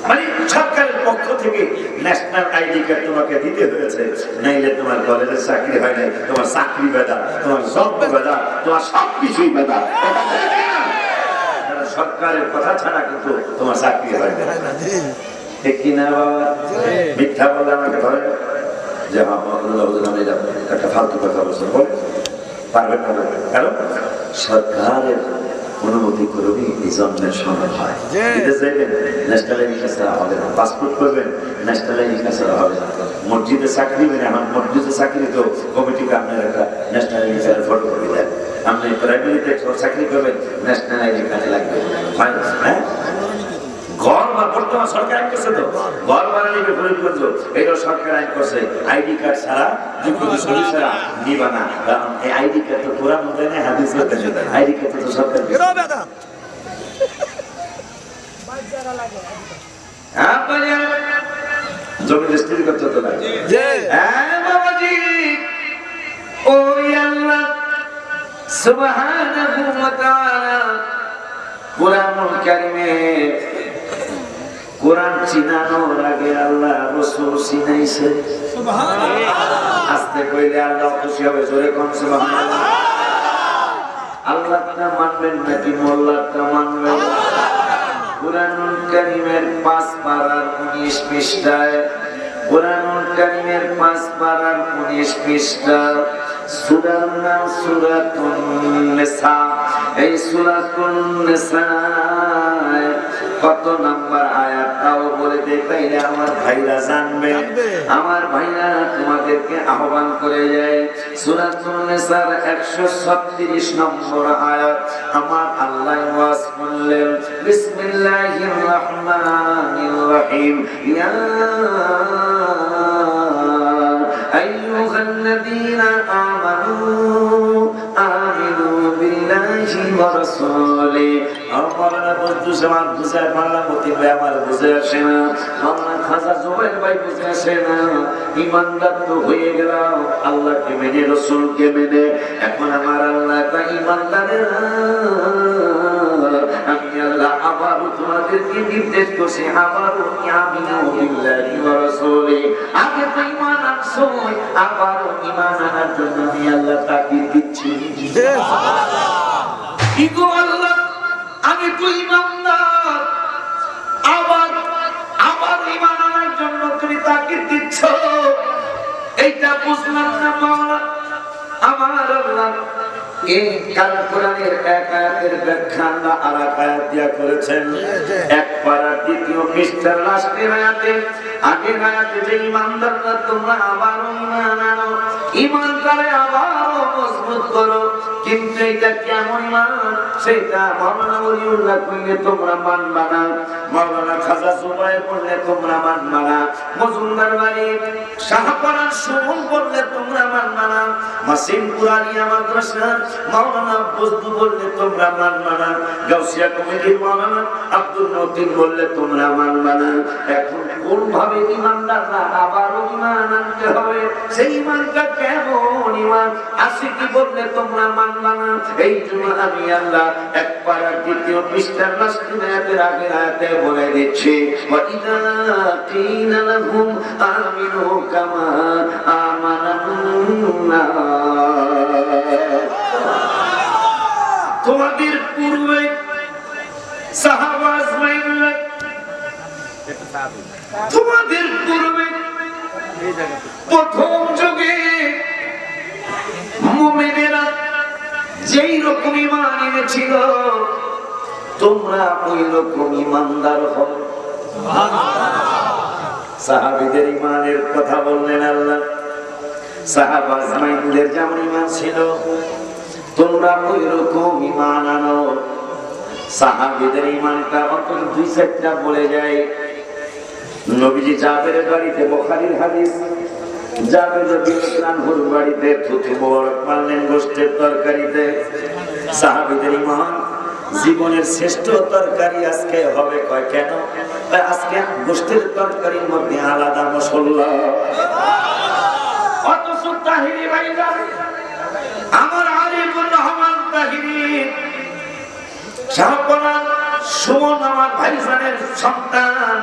মানে সরকারের পক্ষ থেকে ন্যাশনাল আইডি কার্ড তোমাকে দিতে হয়েছে, নাইলে তোমার কলেজের চাকরি হয় নাই। তোমার চাকরি বেদা, তোমার জন্ম বেদা, তোমার সবকিছুই বেদা। সরকারের কথা ছাড়া কিন্তু তোমার চাকরি হয় না, ঠিক কিনা বাবা? মিথ্যা বললে আমাকে ধরে যে একটা ফালতু কথা বলছে, বল পারবেন না, কারণ সরকারের অনুমতি করবি এই জন্মের সনদ হয়। ন্যাশনাল আইডি কার্ড ছাড়া হবে না, পাসপোর্ট করবেন ন্যাশনাল আইডি কার্ড ছাড়া হবে না। মসজিদে চাকরি দেবেন, এখন মসজিদে চাকরি তো কমিটিকে আপনার একটা ন্যাশনাল আইডি কার্ডের ফটোকপি দেন। আপনি প্রাইমারিতে চাকরি করবেন, ন্যাশনাল আইডি কার্ড লাগবে, হ্যাঁ ঘর বা বর্তমান সরকার আইন করছে তো, ঘর বানালে ফরিদগঞ্জ এটা সরকার আইন করছে, আইডি কার্ড ছাড়া যোগ্যতা ছবি ছাড়া নিবা না। এই আইডি কার্ড তো কোরআন মধ্যে নেই, হাদিস মধ্যে নেই, আইডি কার্ড তো সরকার জমি রেজিস্ট্রি করতে তো লাগে। হ্যাঁ বাবাজি, ওই আল্লাহ সুবহানাহু ওয়া তাআলা কোরআনুল কারীমে কোরআন চিনানোর আগে আল্লাহ রাসূল চিনাইছে। সুবহানাল্লাহ। আস্তে কইলে আল্লাহ খুশি হবে, জোরে কোন সুবহানাল্লাহ। আল্লাহটা মানবেন নাকি মোল্লাটা মানবেন? কোরআনুল কারীমের 5 পারার 19 পৃষ্ঠায়, কোরআনুল কারীমের 5 পারার 19 পৃষ্ঠা, সূরার নাম সূরাতুন নিসা। এই সূরাতুন নিসা কত নাম্বার আয়াত তাও বলে দেখাইলে আমার ভাইরা জানবে। আমার ভাইরা তোমাদেরকে আহ্বান করে যায়, সূরাতুন নিসার 136 নম্বর আয়াত। আমার আল্লাহ ওয়াজ করলেন, বিসমিল্লাহির রহমানির রহিম, ইয়া আইয়ুহাল্লাযীনা আমানু আমিনু বিল্লাহি ওয়া রাসূলিহি। আমরা বলতেছি আমার বুঝে পারলাম, মতি ভাই আমার বুঝে আসে না, আমার খাজা জুবাইর ভাই বুঝে আসে না। ঈমানদার তো হয়ে গেলাম আল্লাহকে মেনে, রাসূলকে মেনে। এখন আমার আল্লাহ তা ঈমানদারের, আমি আল্লাহ আবারও তোমাদেরকে নির্দেশ করছি, আবারও আমিনু বিল্লাহি ওয়া রাসূলিহি। আগে তো ঈমান আনছো, আবারও ঈমান আনার জন্য আমি আল্লাহ তাকিদ দিচ্ছি। সুবহানাল্লাহ। ইগো আল্লাহ, আমি তো ঈমানদার, আবার ঈমান আনার জন্য তুমি তাকিদ দিচ্ছ, এইটা বুঝলাম না মাওলা। আমার আল্লাহ এই কাল কোরআনের এক আয়াতের ব্যাখ্যা আল্লাহ আরেক আয়াত দিয়া করেছেন। এক পারার 2 পৃষ্ঠার লাস্টের আয়াতে, আগের আয়াতে যে ঈমানদাররা তোমরা আবারও ঈমান আনো, ঈমানটারে আবারও মজবুত করো। কিন্তু এটা কেমন ঈমান সেটা মাওলানা ওলিউল্লাহ কইলে তোমরা মানবা না, মাওলানা খাজা জুবাইর বললে তোমরা মানবা না, মজুমদার বাড়ি শাহপাড়ার সুমন বললে তোমরা মানবা না, মাসিমপুর আলিয়া মাদ্রাসা মাওলানা বজদু বললে তোমরা মানবা না, গাউসিয়া কমিটির মাওলানা আব্দুল মতিন বললে তোমরা মানবা না। এখন কোন ভাবে ঈমানদাররা আবারও ঈমান আনতে হবে? সেই ঈমানটা কেমন ঈমান? আশিকি বললে তোমরা মানবা না। এই জন্য আমি আল্লাহ এক পারার 2 পৃষ্ঠার লাস্টের আয়াতের আগের আয়াতে বলে দিচ্ছি, ওয়া ইযা কিনা লাহুম আমিনু কামা আমানান নাস। তোমাদের পূর্বে সাহাবা আজমাইনরা, তোমাদের পূর্বে প্রথম যুগে মুমিনেরা যেই রকম ঈমান এনেছিল, তোমরা ওই রকম ঈমানদার হও। সাহাবীদের ঈমানের কথা বললেন আল্লাহ। সাহাবা আজমাইনদের যেমন ঈমান ছিল, তোমরা ওই রকম ঈমান আনো। সাহাবীদের ঈমানটা অন্তত 2-4টা বলে যায়। নবীজি জাবেরের বাড়িতে, বুখারীর হাদিস, জাবের রাদিয়াল্লাহু আনহুর বাড়িতে থুতু মোবারক মারলেন গোশতের তরকারিতে। সাহাবীদের ঈমান, জীবনের শ্রেষ্ঠ তরকারি আজকে হবে কয় কেন? আজকে গোশতের তরকারির মধ্যে আলাদা মশলা। অথচ তাহিরি ভাইজান, আমার আলিমুর রহমান তাহিরি শাহপরান সুমন আমার ভাইজানের সন্তান,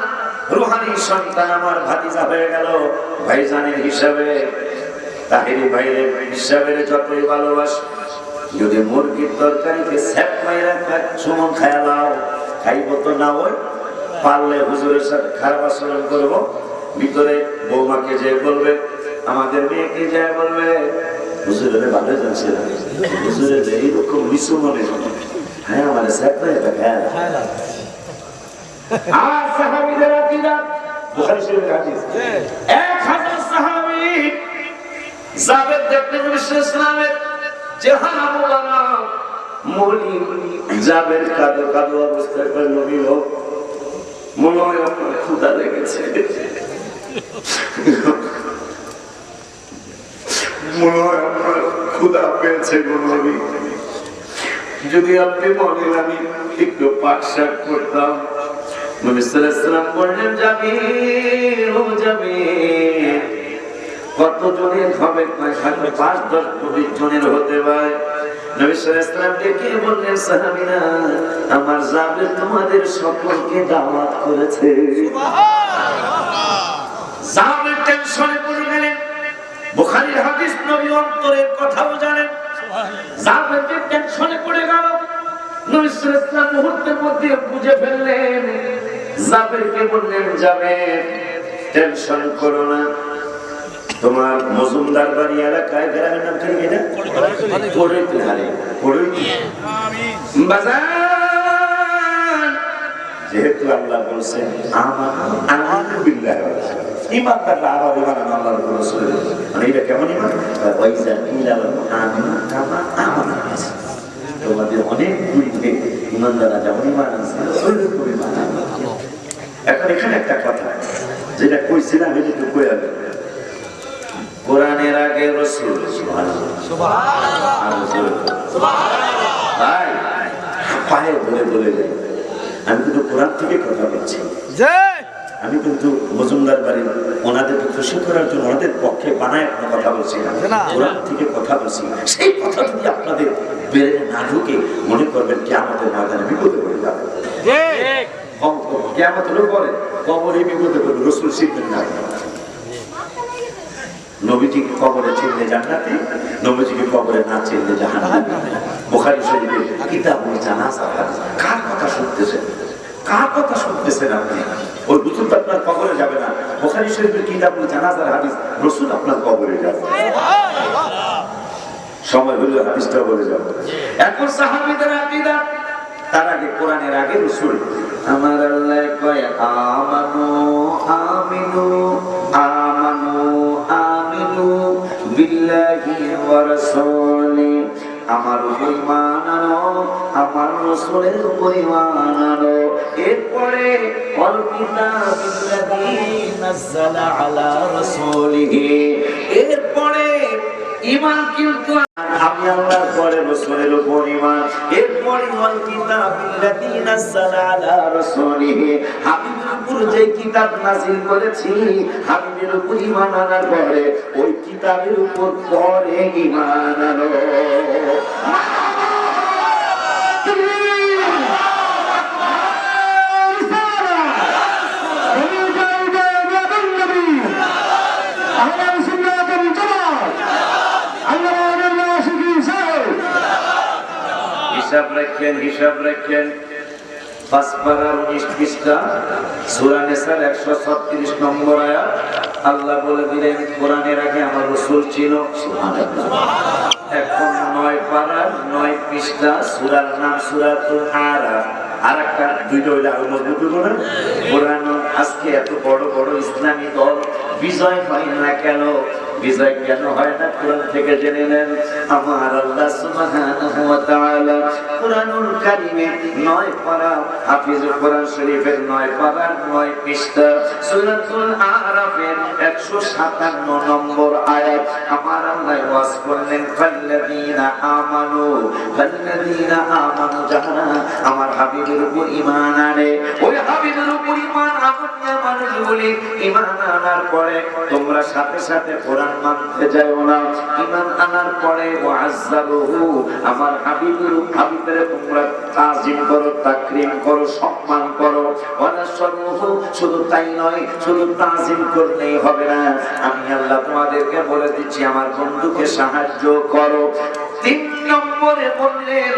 রুহানি সন্তান, আমার ভাতিজা হয়ে গেল ভাইজানের হিসাবে। তাহিরি ভাইয়ের হিসাবের যতই ভালোবাস, যদি মুরগির তরকারিতে স্যাপ মাইরা সুমন খায়ালাও, খাইব তো না, ওই পারলে হুজুরের সাথে খারাপ আচরণ করবো। ভিতরে বৌমাকে যে বলবে, আমাদের মেয়েকে যে বলবে, হুজুরের ভালো জানছে না, হুজুরের এইরকম মিশু মনে, হ্যাঁ আমার স্যাপ মাইরা খায়ালা। আর সাহাবীদের আকীদা, বুখারী শরীফের হাদিস, 1000 সাহাবী জাবের দেখতে ইসলামের চেহারা মোবারক মলি জাবের কাঁদো কাঁদো অবস্থায় নবী হোক মনে হয় আপনার ক্ষুধা লেগেছে, মনে হয় আপনার ক্ষুধা পেয়েছে গো নবী। যদি আপনি বলেন আমি একটু পাক শাক করতাম। নবী সাল্লাল্লাহু আলাইহি ওয়াসাল্লাম বললেন, জামির ও জামির, কত জনের হবে? 5-10-20 জনের হতে পারে। নবী সাল্লাল্লাহু আলাইহি ওয়াসাল্লাম ডেকে বললেন, সাহাবীরা, আমার জাবির তোমাদের সকলকে দাওয়াত করেছে। সুবহানাল্লাহ। জাবির টেনশনে পড়ে গেলেন। বুখারীর হাদিস, নবী অন্তরের কথাও জানেন। সুবহানাল্লাহ। জাবির টেনশনে পড়ে গেল। নবী সাল্লাল্লাহু আলাইহি ওয়াসাল্লাম মুহূর্তের মধ্যে বুঝে ফেললেন। জাবিরকে বললেন, জাবির, টেনশন করো না, তোমার মজুমদার বাড়ি এলাকায় গ্রামের নাম কি এটা? যেহেতু আল্লাহ বলছেন আমানু বিল্লাহি, ঈমানদাররা আবার ঈমান আল্লাহর উপর রাসূলের, মানে এটা কেমন ঈমান? ওয়াইজা কিলা আমিনু কামা আমানা, তোমাদের অনেক গুণে ঈমানদাররা যেমন ঈমান আনছে ওইরকম ঈমান আনবে। এখন এখানে একটা কথা যেটা কইছিলাম এটা একটু কইয়া দেব। কোরআনের আগে রাসূল, সুবহানাল্লাহ সুবহানাল্লাহ, ভাই পায়ে ধরে বলে যাই, আমি কিন্তু কোরআন থেকে কথা বলছি। আমি কিন্তু মজুমদার বাড়ির ওনাদেরকে খুশি করার জন্য ওনাদের পক্ষে বানায় কোনো কথা বলছি না, কোরআন থেকে কথা বলছি। সেই কথা যদি আপনাদের বেড়ে না ঢুকে মনে করবেন কিয়ামতের ময়দানে বিপদে পড়ে যাবে। কিয়ামতের পরে কবরে বিপদে পড়বে, রাসূল শিখবেন না। নবীজিকে কবরে চিনলে জান্নাতে, নবীজিকে কবরে না চিনলে জাহান্নামে। বুখারী শরীফে কিতাবুল জানাজা হাদিস। কার কথা শুনতেছেন? কার কথা শুনতেছেন আপনি? ওই রাসূল তো আপনার কবরে যাবে না। বুখারী শরীফের কিতাবুল জানাজার হাদিস, রাসূল আপনার কবরে যাবে। সুবহানাল্লাহ। সময় হলে হাদিসটা বলে যাব। এখন সাহাবীদের আকীদা, তার আগে কোরআনের আগে রাসূল। আমার আল্লাহ কয় আমানু আমিনু আমানু আমিনু বিল্লাহি ওয়া রাসূলি, আমার উপর ঈমান আনো, আমার রাসূলের উপর ঈমান আনো। এরপরে ওয়াল কিতাবিল্লাযী নাযালা আলা রাসূলিহি, এরপরে ঈমান কিন্তু আমি আল্লাহর পরে রাসূলের উপর ঈমান, এরপরে ওয়াল কিতাবিল্লাযী নাযালা আলা রাসূলিহি, হাবিবের উপর যে কিতাব নাযিল করেছি, হাবিবের উপর ঈমান আনার পরে ওই কিতাবের উপর পরে ঈমান আনো। হিসাব রাখেন 5 পারা 19 পৃষ্ঠা সূরা নিসার 136 নম্বর আয়াত। আল্লাহ বলে দিলেন কোরআনের আগে আমার রাসূল ছিল। সুবহানাল্লাহ। এখন 9 পারা 9 পৃষ্ঠা সূরার নাম সূরাতুল আরাফ। আরেকটা দুইটা হইলে আরো মজবুত হলো না? কোরআন আজকে এত বড় বড় ইসলামী দল বিজয় হয় না কেন? বিজয় কেন হয় না? কোরআন থেকে জেনে নেন। আমার আল্লাহ সুবহানাহু ওয়া তাআলা কোরআনুল কারীমে 9 পারা হাফিজুল কোরআন শরীফের 9 পারা 9 পৃষ্ঠা সূরাতুল আরাফের 157 নম্বর আয়াত আমার আল্লাহ ওয়াজ করলেন, ফাল্লাযীনা আমানু যারা আমার হাবিবের উপর ঈমান আনে, ওই হাবিবের উপর ঈমান আনা মানুষগুলি ঈমান আনার পরে তোমরা সাথে সাথে কোরআন মানতে যাও না। ঈমান আনার পরে ওয়াজ্জাবহু, আমার হাবিবের তোমরা তাজিম করো, তাকরীম করো, সম্মান করো। ওয়ানাসরুহু, শুধু তাই নয়, শুধু তাজিম করলেই হবে না, আমি আল্লাহ তোমাদেরকে বলে দিচ্ছি আমার বন্ধুকে সাহায্য করো। 3 নম্বরে বললেন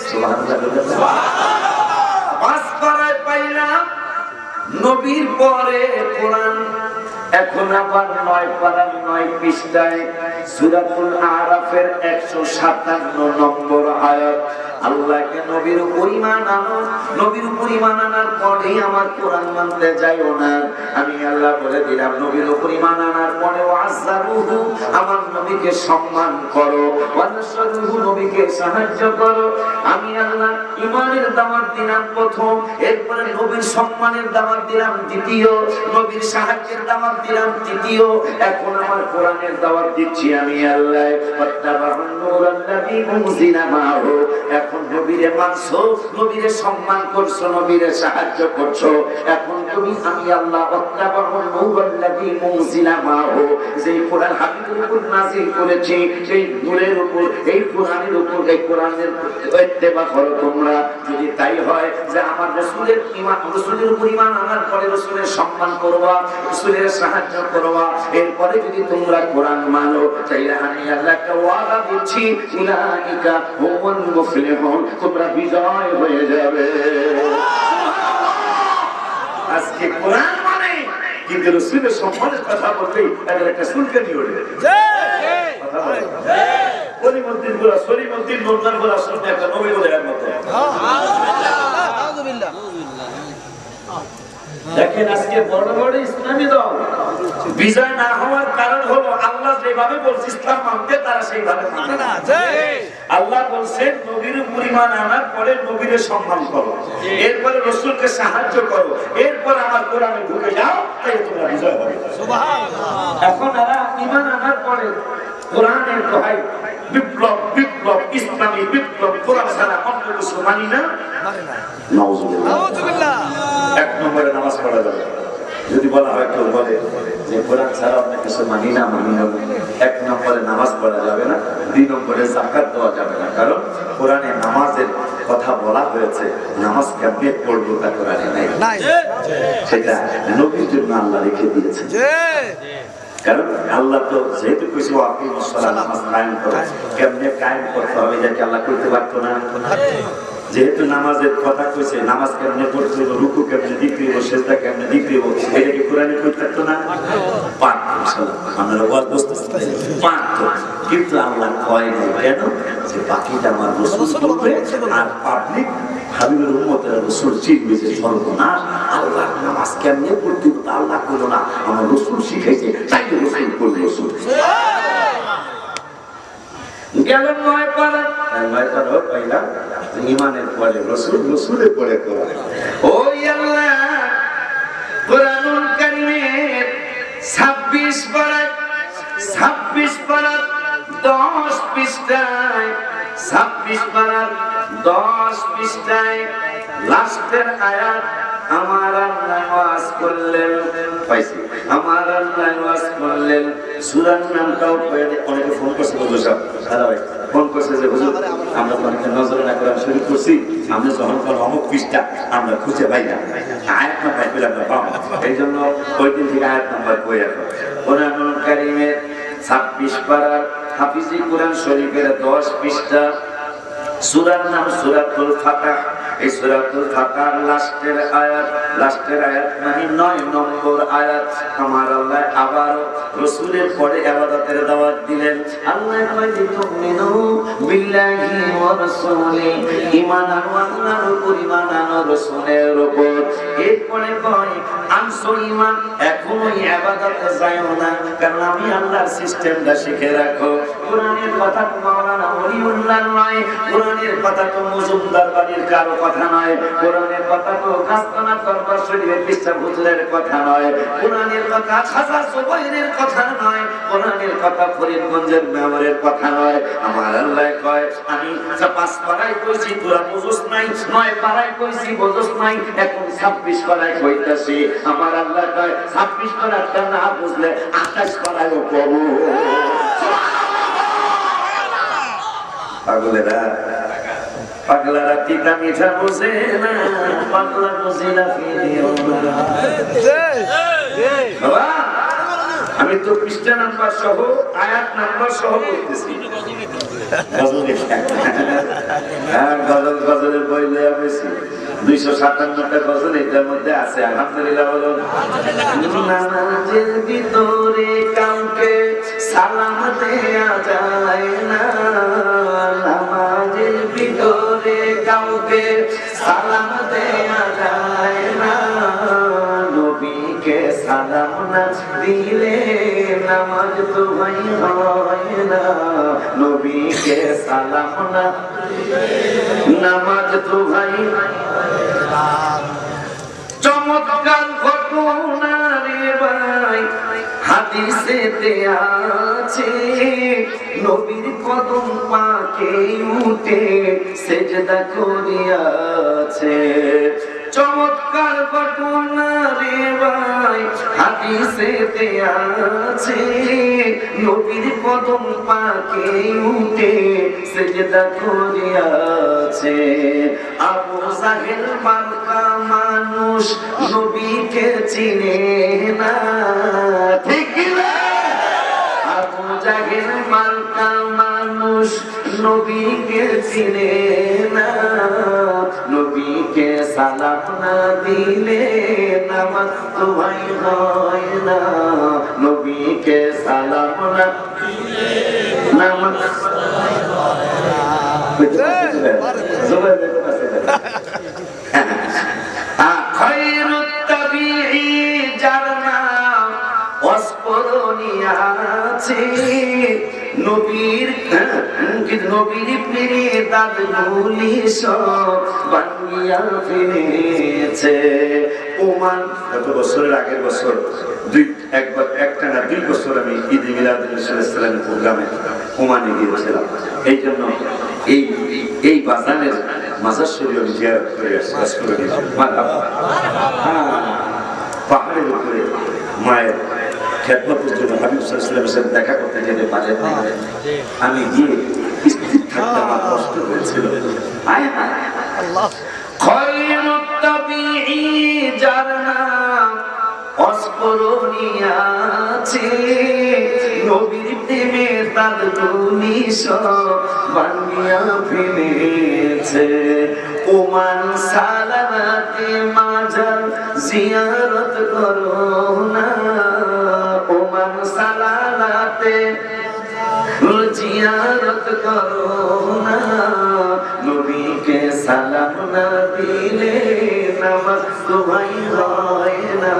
সুবহানাল্লাহ। 5 পারায় পাইলাম নবীর পরে কোরআন। এখন আবার 9 পারা 9 পৃষ্ঠায় সূরাতুল আরাফের 157 নম্বর আয়াত আল্লাহকে নবীর উপর ঈমান আনো, নবীর উপর ঈমান আনার পরেই আমার কোরআন মানতে যাইও না। আমি আল্লাহ বলে দিলাম নবীর উপর ঈমান আনার পরে ওয়াজ্জারুহু, আমার নবীকে সম্মান করো, ওয়ানসুরুহু, নবীকে সাহায্য করো। আমি আল্লাহ ঈমানের দাওয়াত দিলাম প্রথম, এরপরে নবীর সম্মানের দাওয়াত দিলাম দ্বিতীয়, নবীর সাহায্যের দাওয়াত দিলাম তৃতীয়, এখন আমার কোরআনের দাওয়াত দিচ্ছি আমি আল্লাহ। ওয়াত্তাবাউন নূরাল্লাযী উনজিলা মাআহু, এখন নবীরে মানছো, নবীরে সম্মান করছো, নবীরে সাহায্য করছো। এখন তুমি আমি আল্লাহ ওয়াত্তাবাউন নূরাল্লাযী উনজিলা মাআহু, যেই কোরআন হাবিবের উপর নাযিল করেছি, সেই নূরের উপর, এই কোরআনের উপর, এই কোরআনের ইত্তেবা করো তোমরা। যদি তাই হয় যে আমার রাসূলের ঈমান, রাসূলের উপর ঈমান আনার পরে রাসূলের সম্মান করবা, রাসূলের সাহায্য করবা, এরপরে যদি তোমরা কোরআন মানো, তাইলে আমি আল্লাহ একটা ওয়াদা দিচ্ছি, উলাইকা হুমুল মুফলিহুন, তোমরা বিজয় হয়ে যাবে। আজকে কোরআন মানে কিন্তু রাসূলের সম্মানের কথা বলতেই তাদের একটা সুলকানি ওঠে। কথা বলে পরিমন্দির গুলা, সরিমন্দির নন্দার গুলা শুনতে একটা নবী বলে এর মতো। দেখেন আজকে বড় বড় ইসলামী দল বিজয় না হওয়ার কারণ হলো আল্লাহ যেভাবে বলছে ইসলাম মানতে, তারা সেইভাবে মানে না। আল্লাহ বলছেন নবীর উপর ঈমান আনার পরে নবীরে সম্মান করো, এরপরে রাসূলকে সাহায্য করো, এরপর আমার কোরআনে ঢুকে যাও, তাই তোমরা বিজয় হবে। সুবহানাল্লাহ। এখন এরা ঈমান আনার পরে কোরআনের দোহাই, বিপ্লব বিপ্লব, ইসলামী বিপ্লব, কোরআন ছাড়া অন্য কিছু মানি না। নাউজুবিল্লাহ। এক নম্বরে নামাজ পড়া যাবে। যদি বলা হয় কেউ বলে যে কোরআন ছাড়া অন্য কিছু মানি না, এক নম্বরে নামাজ পড়া যাবে না, দুই নম্বরে যাকাত দেওয়া যাবে না। কারণ কোরআনে নামাজের কথা বলা হয়েছে, নামাজ কেমনে পড়বো তা কোরআনে নাই, সেটা নবীর জন্য আল্লাহ রেখে দিয়েছে। কারণ আল্লাহ তো যেহেতু কইছে আকিমুস সালাত, নামাজ কায়েম করো, কেমনে কায়েম করতে হবে যাকে আল্লাহ করতে পারতো না। যেহেতু নামাজের কথা কইছে, নামাজ কেমনে পড়তে হবে, রুকু কেমনে দিতে হবে, সিজদা কেমনে দিতে হবে, এটা কি কোরআনে করতে পারতো না? পারতো। আমরা ওয়াজ বুঝতেছি পারতো, কিন্তু আল্লাহ কয় না কেন যে বাকিটা আমার রাসূল বলবে, আর পাবলিক হাবিবের উম্মতেরা রাসূল চিনবে যে সর্বনাশ, আল্লাহ নামাজ কেমনে পড়তে হবে আল্লাহ কইলো না, আমার রাসূল শিখাইছে, তাই রাসূল করলো। রাসূল গেল 9 পারা, 9 পারা পাইলাম ঈমানের পরে রাসূল, রাসূলের পরে কোরআন। ওই আল্লাহ কোরআনুল কারীমের 26 পারা, 26 পারা 10 পৃষ্ঠায়, 26 পারা 10 পৃষ্ঠায় লাস্টের আয়াত আমার আল্লাহ ওয়াজ করলেন, পাইছি আমার আল্লাহ ওয়াজ করলেন। সূরার নামটাও অনেকে ফোন করছে, হুজুর সাহেব সারা ভাই ফোন করছে যে হুজুর আমরা তো অনেকে নজরে না কোরআন শরীফ করছি, আমরা যখন কোন অমুক পৃষ্ঠা আমরা খুঁজে পাই না, আয়াত নাম্বার পেলাম না, পাবো। এই জন্য ওই দিন থেকে আয়াত নাম্বার বই এখন কোরআনুল কারীমের 26 পারার হাফিজি কোরআন শরীফের 10 পৃষ্ঠা, সূরার নাম সূরাতুল ফাতহ। এই সূরাতুল ফাতহর লাস্টের আয়াত মানে 9 নম্বর আয়াত। আমার আল্লাহ আবার রাসূলের পরে ইবাদতের দাওয়াত দিলেন। আল্লাহ কয় যে তুমিনু বিল্লাহি ওয়া রাসূলি, ঈমান আনো আল্লাহর উপর, ঈমান আনো রাসূলের উপর। এরপরে কয় আনসো ঈমান, এখনো ইবাদতে যাও না, কারণ আমি আল্লাহর সিস্টেমটা শিখে রাখো। কোরআনের কথা তো মাওলানা ওলিউল্লাহ নয়, কোরআনের কথা তো মজুমদার বাড়ির কারো কথা নয়, কোরআনের কথা তো কাস্তানা দরবার শরীফের পৃষ্ঠা হুজুরের কথা নয়, কোরআনের কথা খাজা জুবাইরের কথা নয়, কোরআনের কথা ফরিদগঞ্জের মেমরের কথা নয়। আমার আল্লাহ কয় আমি 5 পারায় কইছি তোরা বুঝছ নাই, 9 পারায় কইছি বুঝছ নাই, এখন 26 পারায় কইতাছি। আমার আল্লাহ কয় 26 পারাটা না বুঝলে 28 পারায়ও কবো। পাগলেরা পাগলারা তিতা মিঠা বোঝে না, পাগলা বুঝিলা ফিরিও না। বাবা আমি তো পৃষ্ঠা নাম্বার সহ আয়াত নাম্বার সহ বলতেছি। গজলের বই লইয়া পেয়েছি 257টা গজল এটার মধ্যে আছে। আলহামদুলিল্লাহ বলুন। নামাজের ভিতরে কাউকে সালাম দেয়া যায় না, নামাজের ভিতরে দিলে সালাম দেয়া যায় না, নবীকে সালাম না দিলে নামাজ তো ভাই হয় না, নবীকে সালাম না নামাজ তো ভাই। চমৎকার ঘটনা রে ভাই হাদিসেতে আছে, নবীর কদম পাকে উঠে সেজদা করিয়াছে। চমৎকার ঘটনা রে ভাই হাদিসেতে আছে, নবীর কদম পাকে উঠে সেজদা করিয়াছে। আবু জাহেল মার্কা মানুষ নবীকে চিনে না, ঠিক না? আবু জাহেল মার্কা মানুষ নবীকে চিনে না, নবীকে সালাম না দিলে নামাজ তো ভাই হয় না, নবীকে সালাম না দিলে নামাজ খায়রুত তাবিঈ যার নাম অস্মরণীয় আছে, নবীর প্রেমে দাদগুলি সব ভাঙিয়া ফেলেছে। ওমান কত বছরের আগের বছর একটানা 2 বছর আমি ঈদে মিলাদুন নবী সাল্লাল্লাহু আলাইহি ওয়াসাল্লামের প্রোগ্রামে ওমানে গিয়েছিলাম। এই জন্য এই বাজানের মাজার শরীফ আমি জিয়ারত করে আসছি। পাহাড়ের উপরে মায়ের খেদমতের জন্য হাবিব সাল্লাল্লাহু আলাইহি ওয়াসাল্লামের সাথে দেখা করতে যেতে পারে, আমি গিয়ে স্থির থাকতে আমার কষ্ট হয়েছিল। আল্লাহ খায়রুত তাবিঈ যার নাম অস্মরণীয় আছে, নবীর প্রেমে দাদগুলি সব ভাঙিয়া ফেলেছে। ওমান সালাতে মাজার জিয়ারত করো না, ওমান সালাতে জিয়ারত করো না, নবীকে সালাম না দিলে নামাজ তো ভাই হয় না,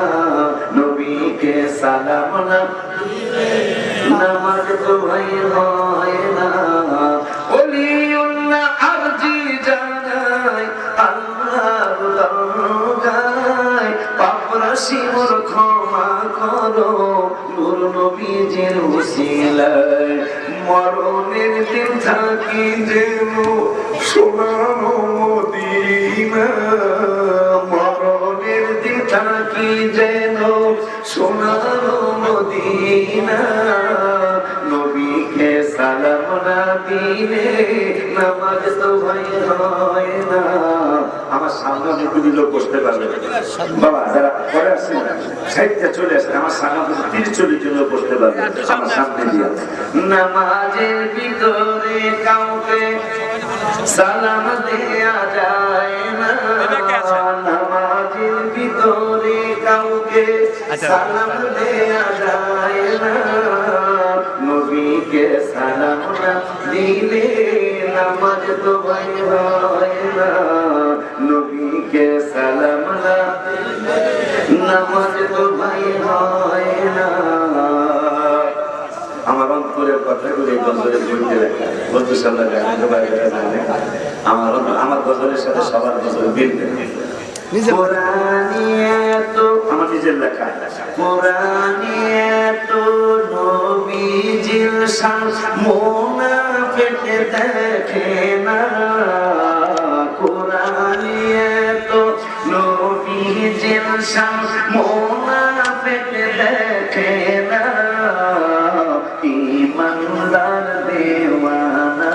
নবীকে সালাম না দিলে নামাজ তো ভাই হয় না। ওলিউল্লাহ আরজি জানাই আল্লাহর দরগায়, পাপরাশি মোর ক্ষমা করো নূর নবীজির উসিলায়, মরণের দিন থাকি যেন সোনার মদিনা, মরণের দিন থাকি যেন সোনার মদিনা, নবীকে সালাম না দিলে নামাজ তো ভাই হয় না। আমার সামনে অনেকগুলি লোক বসতে পারবে বাবা, যারা পরে আসছেন সাইডটা চলে আসেন, আমার সামনে 30-40 জন লোক বসতে পারবে আমার সামনে দিয়ে। নামাজের ভিতরে কাউকে সালাম দেয়া যায় না, নামাজের ভিতরে কাউকে সালাম দেয়া যায় না, নবীকে সালাম না দিলে নামাজ তো ভাই হয় না, নবীকে সালাম না দিলে নামাজ তো ভাই হয় না। আমার অন্তরের কথাগুলি গজলের বইতে লেখা, বন্ধু সাল্লাহ আমার গজলের সাথে সবার গজল মিলবে। আমার নিজের লেখা কোরআনে তো নবীজির শান মুনাফিক দেখে না, কোরআনে তো নবীজির শান মুনাফিক দেখে না, ইমানদার দেওয়ানা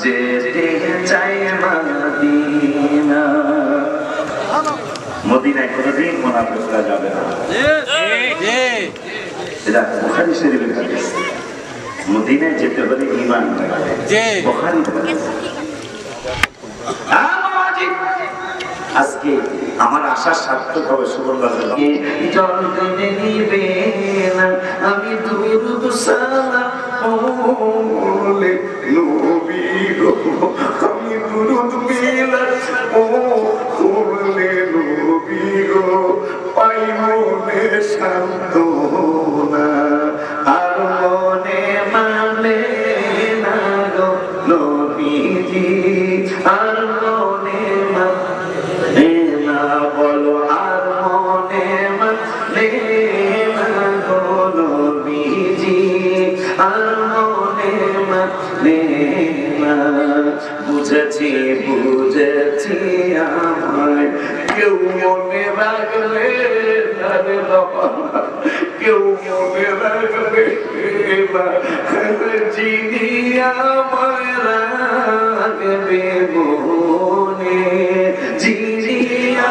যেতে চায় মদিনা, মদিনায় কোনদিন মুনাফিক করা যাবে না। এটা বুখারী শরীফের হাদিস। মদিনায় যেতে হলে ঈমান লাগে, বুখারী হাদিস। আজকে আমার আশা সার্থক হবে। সুবর্ণবাজার জল টেনে নিবে না, আমি দুরূদ সালাম বলে নবী গো, আমি দুরূদ আর মনে মানে না। বুঝেছি বুঝেছি আমার কেউ মনে রাখবে না রে বাবা, কেউ মনে রাখবে না। যিনি আমার রাখবে মনে, যিনি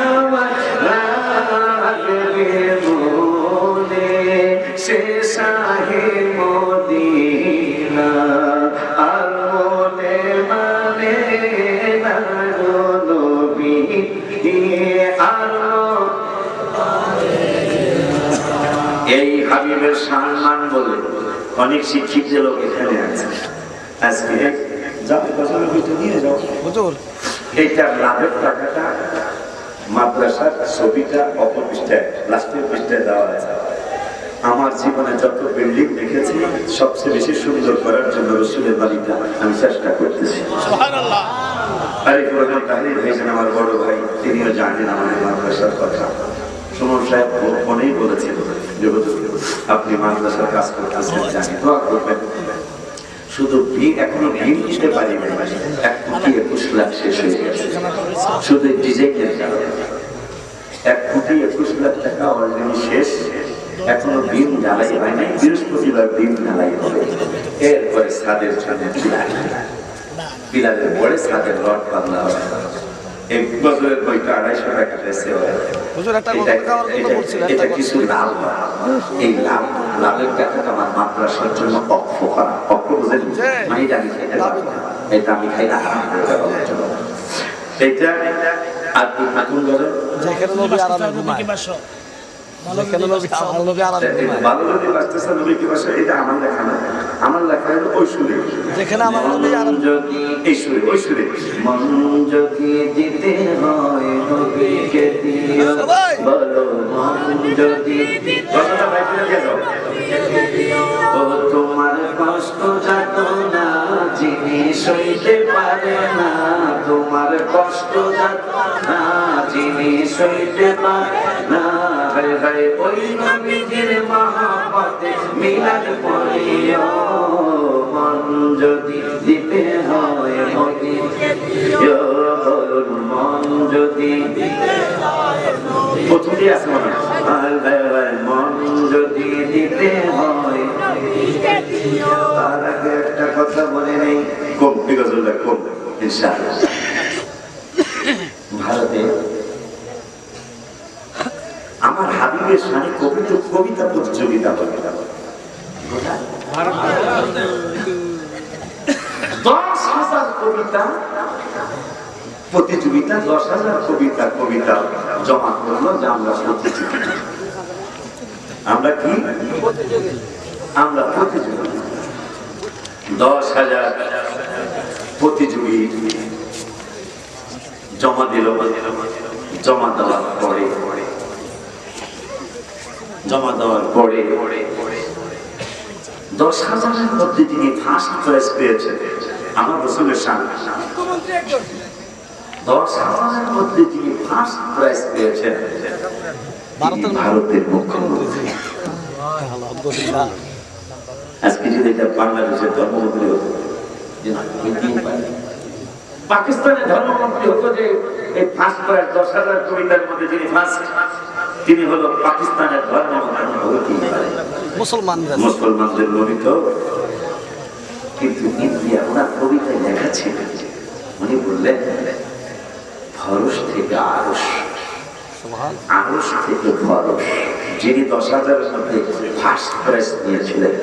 আমার রাখবে মনে, সে শাহে মদিনা। আর মনে মানে না গো নবী, আর এই হাবিবের সম্মান বলে অনেক শিক্ষিত লোক এখানে আছে। আজকে নিয়ে যাও হুজুর, এইটা লাভের টাকাটা মাদ্রাসার ছবিটা অপর পৃষ্ঠায় লাস্টের পৃষ্ঠায় দেওয়া আছে। আমার জীবনে যত বিল্ডিং দেখেছি সবচেয়ে বেশি সুন্দর করার জন্য রসুলের বাড়িটা আমি চেষ্টা করতেছি। সুবহানাল্লাহ। আরিফুর রহমান তাহরির ভাইজান আমার বড় ভাই, তিনিও জানেন আমাদের মাদ্রাসার কথা। সুমন সাহেব ফোনেই বলেছেন যে আপনি মাদ্রাসার কাজ করতেছেন, জানি দোয়া করবেন। শুধু এখনো ভিড় দিতে পারি না, 1,21 লাখ শেষ হয়ে গেছে শুধু ডিজাইনের কারণে। 1,21 লাখ টাকা অলরেডি শেষ, এখনো বিম ঢালাই হয় নাই। বৃহস্পতিবার বিম ঢালাই হবে, এরপরে ছাদের সামনে পিলারের পরে ছাদের রড বাঁধা হবে। এক বছরের বইটা 250 টাকা বেশি হয়। এটা কিছু লাভ হয়, এই লাভের টাকাটা আমার মাদ্রাসার জন্য অক্ষ করা। অক্ষ বুঝেন মানে এটা আমি খাই না, এটা আমি খাই না, এইটা আর কি থাকুন বলেন। আমার লেখা হলো ওই সুরে, যেখানে আমার যদি এই সুরে, ওই সুরে মন যদি দিতে হয় নবীকে দিও, বলো মন যদি কথাটা বাইরে দিয়ে যাও। ও তোমার কষ্ট যাতনা যিনি সইতে পারে না, তোমার কষ্ট যাতনা যিনি সইতে পারে না, ওই নবীজির মহব্বতে মিলাদ পড়িও, মন যদি দিতে হয় নবীকে দিও, বলুন মন যদি দিতে হয় নবীকে দিও, মন যদি দিতে হয় নবীকে দিও। তার আগে একটা কথা বলে নেই, কম বিগজলটা কম ইনশাআল্লাহ। ভারতে আমার হাবিবের সাথে কবিতা প্রতিযোগিতা হবে, 10,000 কবিতা প্রতিযোগিতা, 10,000 কবিতা জমা করলো যে আমরা প্রতিযোগিতা। আমরা কি আমরা প্রতিযোগী, 10,000 প্রতিযোগী জমা দিল। জমা দেওয়ার পরে 10,000-এর মধ্যে তিনি ফার্স্ট প্রাইজ পেয়েছেন আমার রসুলের সামনে। 10,000-এর মধ্যে তিনি ফার্স্ট প্রাইজ পেয়েছেন ভারতের মুখ্যমন্ত্রী। আজকে যদি এটা বাংলাদেশের ধর্মমন্ত্রী হতো, পাকিস্তানের ধর্মমন্ত্রী হতো, যে এই ফার্স্ট প্রাইজ 10,000 কবিতার মধ্যে যিনি ফার্স্ট, তিনি হলো পাকিস্তানের ধর্মমন্ত্রী, মুসলমানদের মনোনীত। কিন্তু ইন্ডিয়া ওনার কবিতায় লেখা ছিল, উনি বললেন ফরস থেকে আরশ, আরশ থেকে ফরস, যিনি 10,000-এর মধ্যে ফার্স্ট প্রাইজ নিয়েছিলেন।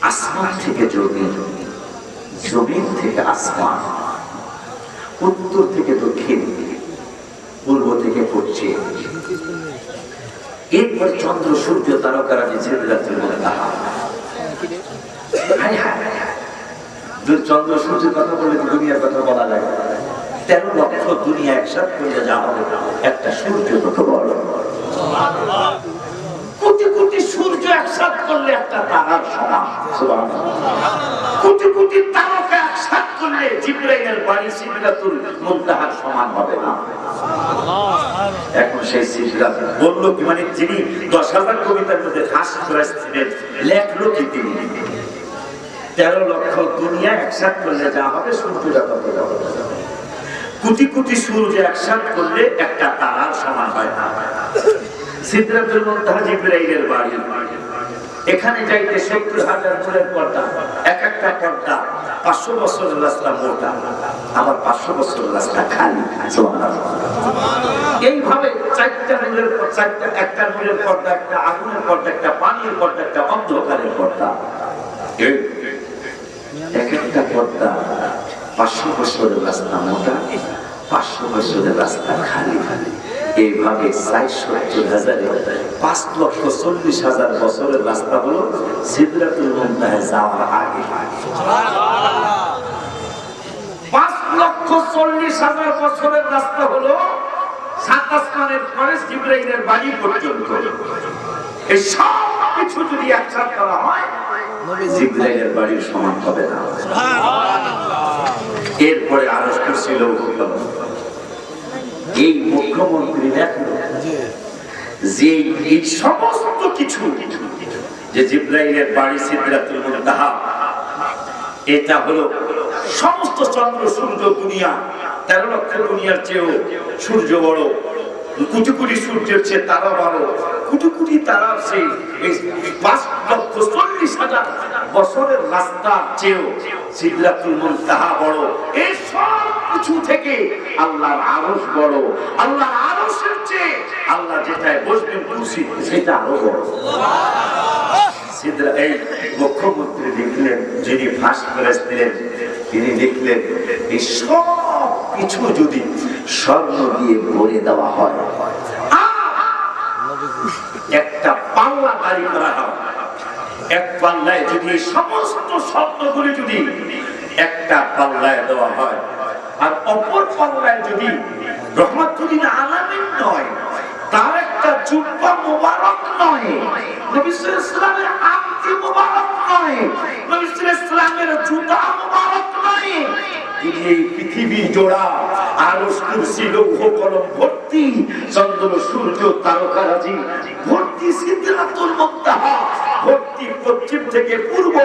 আসমান থেকে জমিন, জমিন থেকে আসমান, উত্তর থেকে দক্ষিণ, পূর্ব থেকে পশ্চিম, এরপর চন্দ্র সূর্য তারকারা সিদরাতুল মুনতাহা। চন্দ্র সূর্যের কথা বললে দুনিয়ার কথা বলা যায়, 13 লক্ষ দুনিয়া একসাথে করলে যা হবে একটা সূর্য কত বড়, কোটি কোটি সূর্য একসাথে করলে একটা তারার সমান, কোটি কোটি তারকা একসাথে করলে করলে জিবরাইলের বাড়ি সিদরাতুল মুনতাহার সমান হবে না। এখন সেই সিদরাত বললো কি, মানে যিনি 10,000 কবিতার মধ্যে ফাঁস করেছিলেন, লেখলো কি তিনি 13 লক্ষ দুনিয়া একসাথ করলে যা হবে সূর্যটা তত হবে। কোটি কোটি সূর্য একসাথ করলে একটা তারার সমান হয় না। সিদরাতুল মুনতাহা জিবরাইলের বাড়ি, এখানে যাইতে 70,000 ফুলের পর্দা, এক একটা পর্দা 500 বছরের রাস্তা মোটা, আবার 500 বছরের রাস্তা খালি। এইভাবে 4টা নূরের পর 4টা, একটা নূরের পর্দা, একটা আগুনের পর্দা, একটা পানির পর্দা, একটা অন্ধকারের পর্দা। এক একটা পর্দা 500 বছরের রাস্তা মোটা, 500 বছরের রাস্তা খালি। এইভাবে 470,000 5,40,000 বছরের রাস্তা হলো সিদরাতুল মুনতাহায় যাওয়ার আগে। 5,40,000 বছরের রাস্তা হলো 7 আসমানের পরে জিবরাইলের বাড়ি পর্যন্ত। এই সব কিছু যদি একসাথে করা হয় জিবরাইলের বাড়ির সমান হবে না। এরপরে আরশ কুরসি লৌহ কলম। এই মুখ্যমন্ত্রী দেখলো যে এই সমস্ত কিছু যে জিবরাইলের বাড়ি সিদরাতুল মুনতাহা, এটা হলো সমস্ত চন্দ্র সূর্য দুনিয়া, 13 লক্ষ দুনিয়ার চেয়েও সূর্য বড়, কোটি কোটি সূর্যের চেয়ে তারা বড়, কোটি কোটি তারার চেয়ে 5,40,000 বছরের রাস্তার চেয়েও সিদরাতুল মুনতাহা বড়। এই সব কিছু থেকে আল্লাহর আরশ বড়, আল্লাহর আরশের চেয়ে আল্লাহ যেটায় বসবেন কুরসি সেটা আরো বড়। এই মুখ্যমন্ত্রী লিখলেন, যিনি ফার্স্ট করেছিলেন তিনি লিখলেন, এই সব কিছু যদি স্বর্ণ দিয়ে ভরে দেওয়া হয়, একটা পাল্লা গাড়ি করা হয়, এক পাল্লায় যদি এই সমস্ত স্বর্ণগুলি যদি একটা পাল্লায় দেওয়া হয়, আর অপর পাল্লায় যদি রহমাতুল আলামিন নয়, তার একটা জুব্বা মুবারক নয়, নবী সাল্লাল্লাহু আলাইহি ওয়াসাল্লামের আংটি মুবারক নয়, নবী সাল্লাল্লাহু আলাইহি ওয়াসাল্লামের জুতা মুবারক নয়, এই পৃথিবী জোড়া আরশ কুরসি লৌহ কলম ভর্তি, চন্দ্র সূর্য তারকারাজি ভর্তি, সিদরাতুল মুনতাহা ভর্তি, পশ্চিম থেকে পূর্ব,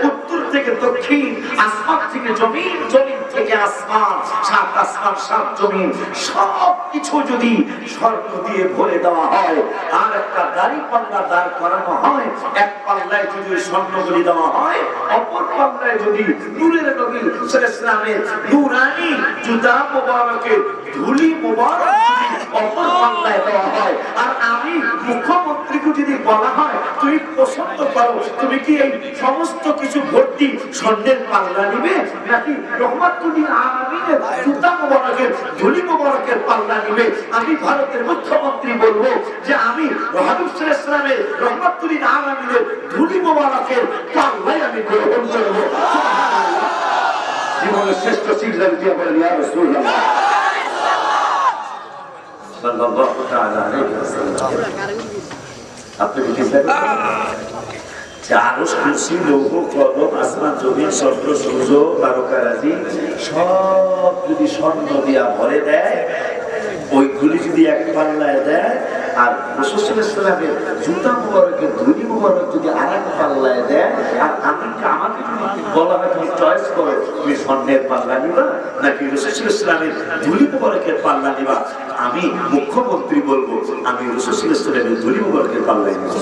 উত্তর থেকে দক্ষিণ, আসমান থেকে জমিন, জমিন থেকে আসমান, 7 আসমান 7 জমিন, সব কিছু যদি স্বর্ণ দিয়ে ভরে দেওয়া হয়, আর একটা দাড়ি পাল্লা দাঁড় করানো হয়, এক পাল্লায় যদি স্বর্ণগুলি দেওয়া হয়, অপর পাল্লায় যদি নূরের নবী সাল্লাল্লাহু আলাইহি ওয়াসাল্লামের নূরানি জুতা মুবারকের ধুলি মুবারক অপর পাল্লায় দেওয়া হয়, আর আমি মুখ্যমন্ত্রীকে যদি বলা হয় তুমি পছন্দ করো, তুমি কি এই সমস্ত কিছু ভর্তি স্বর্ণের পাল্লা নিবে, নাকি রহমাতুল আলামিনের জুতা মুবারকের ধুলি মুবারকের পাল্লা নিবে? আমি ভারতের মুখ্যমন্ত্রী বলবো যে আমি হাবিব সাল্লাল্লাহু আলাইহি ওয়াসাল্লামের রহমাতুল আলামিনের ধুলি মুবারকের পাল্লাই আমি গ্রহণ করব। জীবনের শ্রেষ্ঠ শিক্ষা দিয়ে বলেন ইয়া রাসূলুল্লাহ সাল্লাল্লাহু তাআলা আলাইহি ওয়াসাল্লাম। আপনি কি আরশ কুরসি লৌহ কলম আসমান জমিন চন্দ্র সূর্য তারকারাজি সব যদি স্বর্ণ দিয়া ভরে দেয়, ওইগুলি যদি এক পাল্লায় দেয়, আর রাসূল সাল্লাল্লাহু আলাইহি ওয়াসাল্লামের জুতা মুবারকের ধুলি মুবারক যদি আরেক পাল্লায় দেয়, আর আমাকে যদি বলা হয় তুমি চয়েস করো, তুমি স্বর্ণের পাল্লা নিবা নাকি রাসূল সাল্লাল্লাহু আলাইহি ওয়াসাল্লামের ধুলি মুবারকের পাল্লা নিবা, আমি মুখ্যমন্ত্রী বলবো আমি রাসূল সাল্লাল্লাহু আলাইহি ওয়াসাল্লামের ধুলি মুবারকের পাল্লাই নিব।